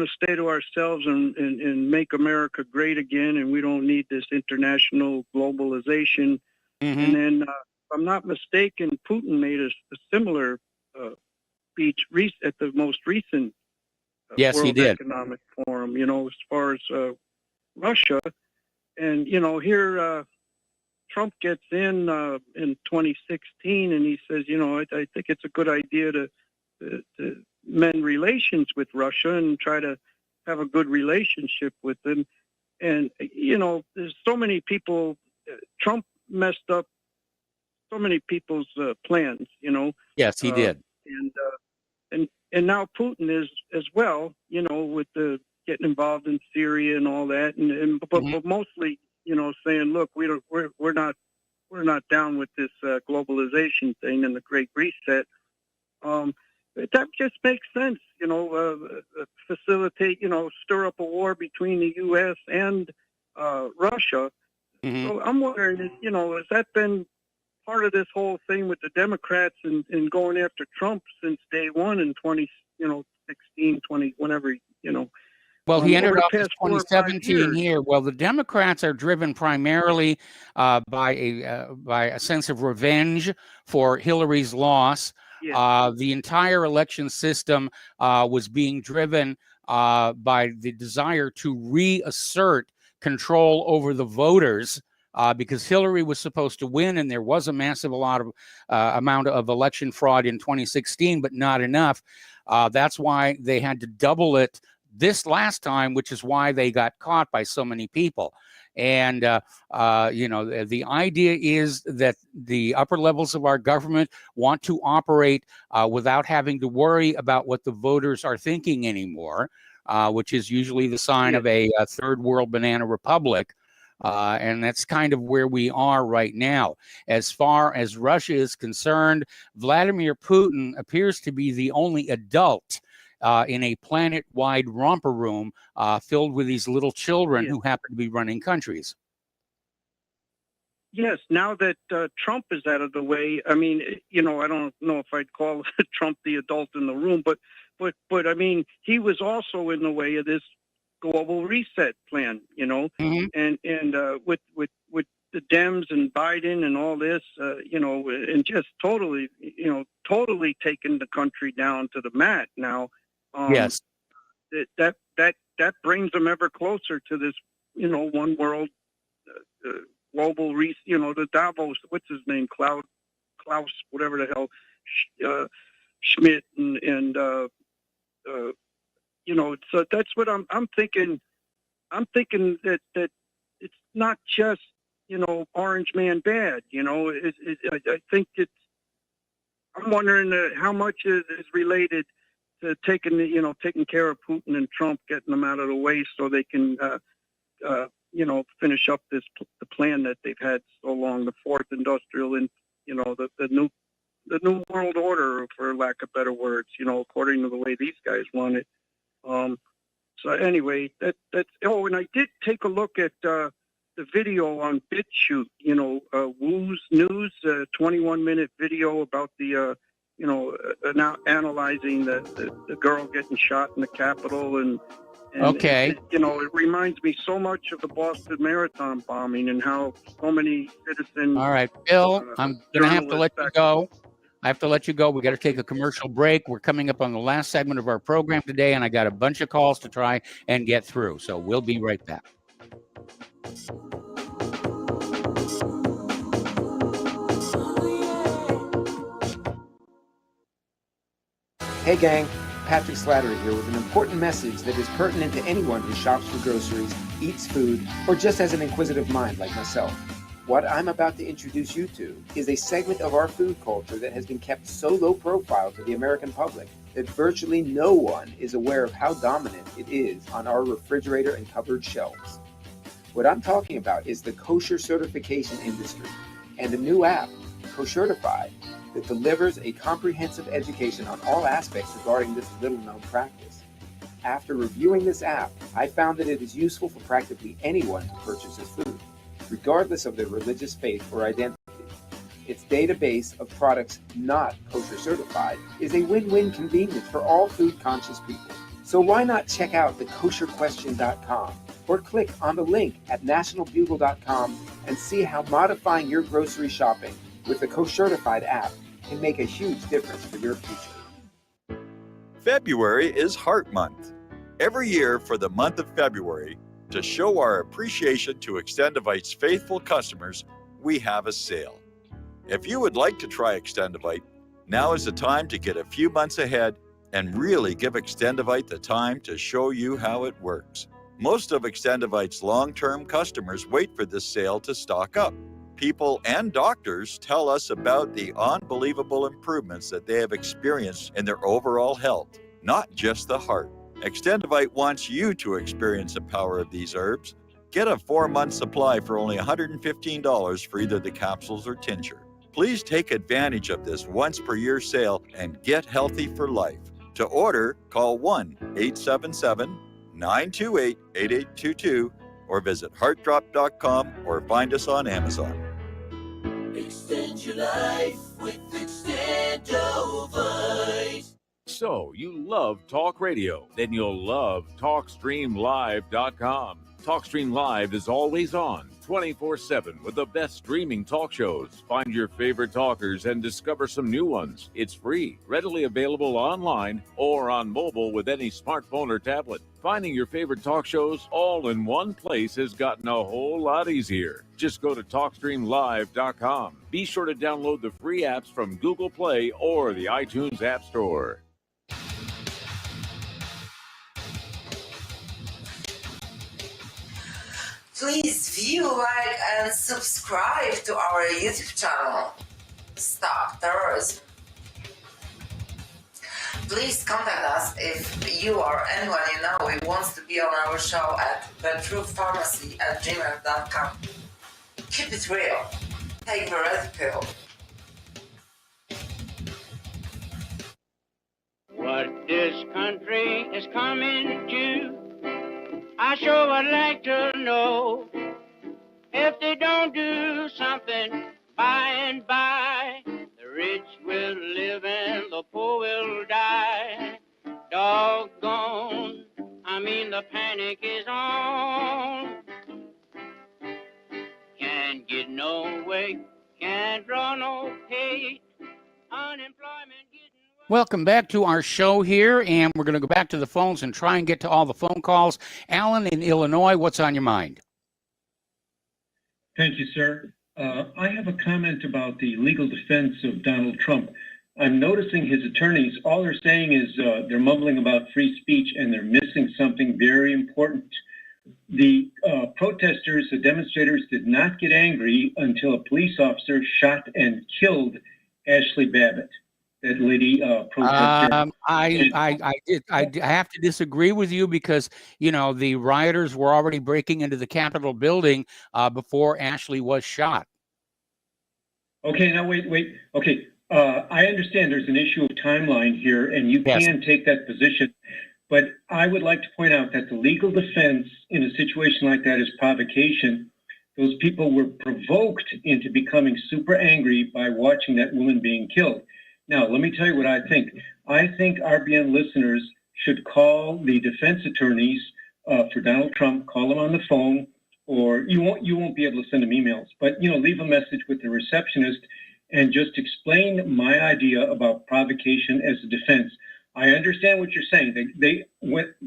stay to ourselves and make America great again, and we don't need this international globalization. And then, if I'm not mistaken, Putin made a similar speech at the most recent World Economic Forum, as far as Russia. And, here Trump gets in 2016 and he says, I think it's a good idea to mend relations with Russia and try to have a good relationship with them. And, there's so many people, Trump messed up so many people's plans, Yes, he did. And now Putin is as well, with the getting involved in Syria and all that, but mostly, saying, look, we're not down with this globalization thing and the Great Reset. That just makes sense, facilitate, stir up a war between the U.S. and Russia. So I'm wondering, has that been part of this whole thing with the Democrats and going after Trump since day one in 2016, whenever, Well, he entered over the office past 4 or 5 2017 years. here. Well, the Democrats are driven primarily by a sense of revenge for Hillary's loss. The entire election system was being driven by the desire to reassert control over the voters. Because Hillary was supposed to win, and there was a massive amount of election fraud in 2016, but not enough. That's why they had to double it this last time, which is why they got caught by so many people. And, the idea is that the upper levels of our government want to operate without having to worry about what the voters are thinking anymore, which is usually the sign of a third world banana republic. And that's kind of where we are right now. As far as Russia is concerned, Vladimir Putin appears to be the only adult in a planet-wide romper room filled with these little children who happen to be running countries. Yes, now that Trump is out of the way, I mean, I don't know if I'd call Trump the adult in the room, but I mean, he was also in the way of this global reset plan, and with the Dems and Biden and all this, and just totally taking the country down to the mat now. Yes, that brings them ever closer to this, one world global, the Davos, what's his name, Klaus, whatever the hell, Schmidt, and so that's what I'm thinking. I'm thinking that it's not just Orange Man bad. I think I'm wondering how much is related to taking care of Putin and Trump, getting them out of the way so they can finish up the plan that they've had so long, the fourth industrial and the new world order, for lack of better words, according to the way these guys want it. So anyway, that's. Oh, and I did take a look at the video on BitChute. Woo's News, 21-minute video about the now analyzing the girl getting shot in the Capitol and okay. It reminds me so much of the Boston Marathon bombing and how so many citizens. All right, Bill, I'm going to have to let you go. I have to let you go. We got to take a commercial break. We're coming up on the last segment of our program today, and I got a bunch of calls to try and get through. So we'll be right back. Hey gang, Patrick Slattery here with an important message that is pertinent to anyone who shops for groceries, eats food, or just has an inquisitive mind like myself. What I'm about to introduce you to is a segment of our food culture that has been kept so low profile to the American public that virtually no one is aware of how dominant it is on our refrigerator and cupboard shelves. What I'm talking about is the kosher certification industry and a new app, Koshertified, that delivers a comprehensive education on all aspects regarding this little-known practice. After reviewing this app, I found that it is useful for practically anyone who purchases food, regardless of their religious faith or identity. Its database of products not kosher certified is a win-win convenience for all food-conscious people. So why not check out the kosherquestion.com or click on the link at nationalbugle.com and see how modifying your grocery shopping with the Koshertified app can make a huge difference for your future. February is Heart Month. Every year for the month of February, to show our appreciation to Extendivite's faithful customers, we have a sale. If you would like to try Extendivite, now is the time to get a few months ahead and really give Extendivite the time to show you how it works. Most of Extendivite's long-term customers wait for this sale to stock up. People and doctors tell us about the unbelievable improvements that they have experienced in their overall health, not just the heart. Extendivite wants you to experience the power of these herbs. Get a 4-month supply for only $115 for either the capsules or tincture. Please take advantage of this once-per-year sale and get healthy for life. To order, call 1-877-928-8822 or visit heartdrop.com or find us on Amazon. Extend your life with Extendovite. So, you love talk radio? Then you'll love TalkStreamLive.com. TalkStream Live is always on, 24/7 with the best streaming talk shows. Find your favorite talkers and discover some new ones. It's free, readily available online or on mobile with any smartphone or tablet. Finding your favorite talk shows all in one place has gotten a whole lot easier. Just go to TalkStreamLive.com. Be sure to download the free apps from Google Play or the iTunes App Store. Please view, like, and subscribe to our YouTube channel. Stop terrorism. Please contact us if you or anyone you know who wants to be on our show at thetruthpharmacy@gmail.com. Keep it real. Take the red pill. What this country is coming to, I sure would like to know. If they don't do something by and by, the rich will live and the poor will die. Doggone, the panic is on. Can't get no way, can't draw no pay, unemployment. Welcome back to our show here, and we're going to go back to the phones and try and get to all the phone calls. Alan in Illinois, what's on your mind? Thank you, sir. I have a comment about the legal defense of Donald Trump. I'm noticing his attorneys, all they're saying is they're mumbling about free speech and they're missing something very important. The protesters, the demonstrators did not get angry until a police officer shot and killed Ashley Babbitt, that lady protester. I have to disagree with you because, you know, the rioters were already breaking into the Capitol building before Ashley was shot. Okay, now wait. Okay, I understand there's an issue of timeline here, and you can take that position. But I would like to point out that the legal defense in a situation like that is provocation. Those people were provoked into becoming super angry by watching that woman being killed. Now, let me tell you what I think. I think RBN listeners should call the defense attorneys for Donald Trump, call them on the phone, or you won't be able to send them emails, but, you know, leave a message with the receptionist and just explain my idea about provocation as a defense. I understand what you're saying.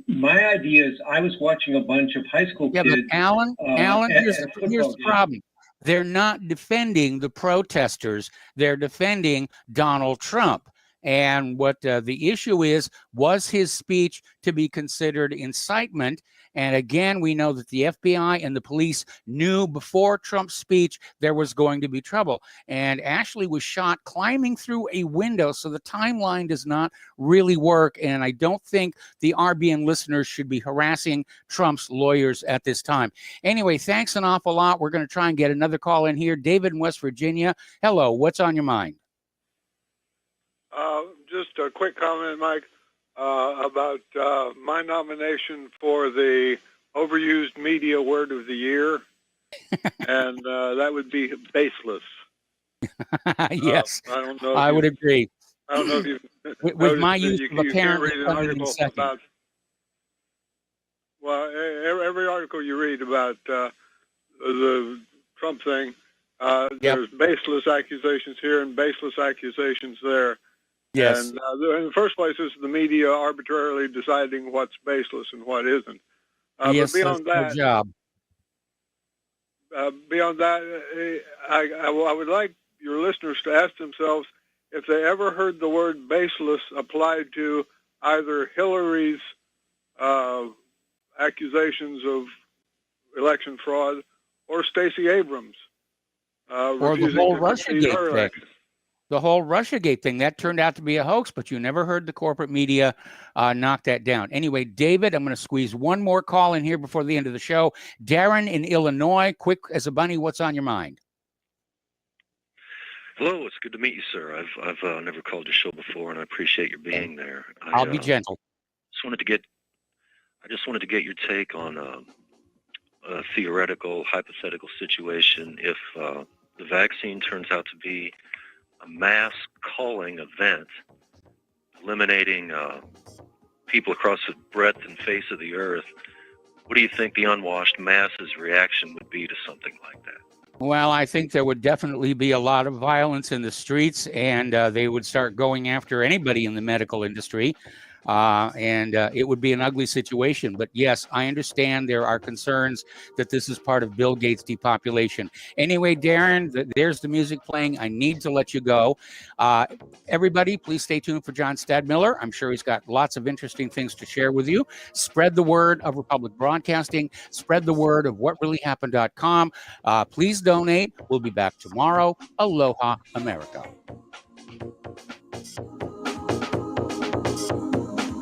My idea is I was watching a bunch of high school kids. But Alan, here's the problem. They're not defending the protesters. They're defending Donald Trump. And what the issue is, was his speech to be considered incitement? And again, we know that the FBI and the police knew before Trump's speech there was going to be trouble. And Ashley was shot climbing through a window, so the timeline does not really work. And I don't think the RBN listeners should be harassing Trump's lawyers at this time. Anyway, thanks an awful lot. We're going to try and get another call in here. David in West Virginia. Hello, what's on your mind? Just a quick comment, Mike, about my nomination for the overused media word of the year, and that would be baseless. Yes, I don't know. I would agree. I don't know if you with my use of you can't read an article second. about. Well, every article you read about the Trump thing, there's baseless accusations here and baseless accusations there. Yes. And in the first place, it's the media arbitrarily deciding what's baseless and what isn't. Yes, but beyond that's their job. Beyond that, I would like your listeners to ask themselves if they ever heard the word baseless applied to either Hillary's accusations of election fraud or Stacey Abrams or the whole Russiagate thing. The whole Russiagate thing, that turned out to be a hoax, but you never heard the corporate media knock that down. Anyway, David, I'm going to squeeze one more call in here before the end of the show. Darren in Illinois, quick as a bunny, what's on your mind? Hello, it's good to meet you, sir. I've never called your show before, and I appreciate your being there. I'll be gentle. I just wanted to get your take on a theoretical, hypothetical situation. If the vaccine turns out to be a mass calling event, eliminating people across the breadth and face of the earth, what do you think the unwashed masses' reaction would be to something like that? Well, I think there would definitely be a lot of violence in the streets, and they would start going after anybody in the medical industry. And it would be an ugly situation. But yes, I understand there are concerns that this is part of Bill Gates' depopulation. Anyway, Darren, there's the music playing. I need to let you go. Everybody, please stay tuned for John Stadmiller. I'm sure he's got lots of interesting things to share with you. Spread the word of Republic Broadcasting. Spread the word of whatreallyhappened.com. Please donate. We'll be back tomorrow. Aloha, America.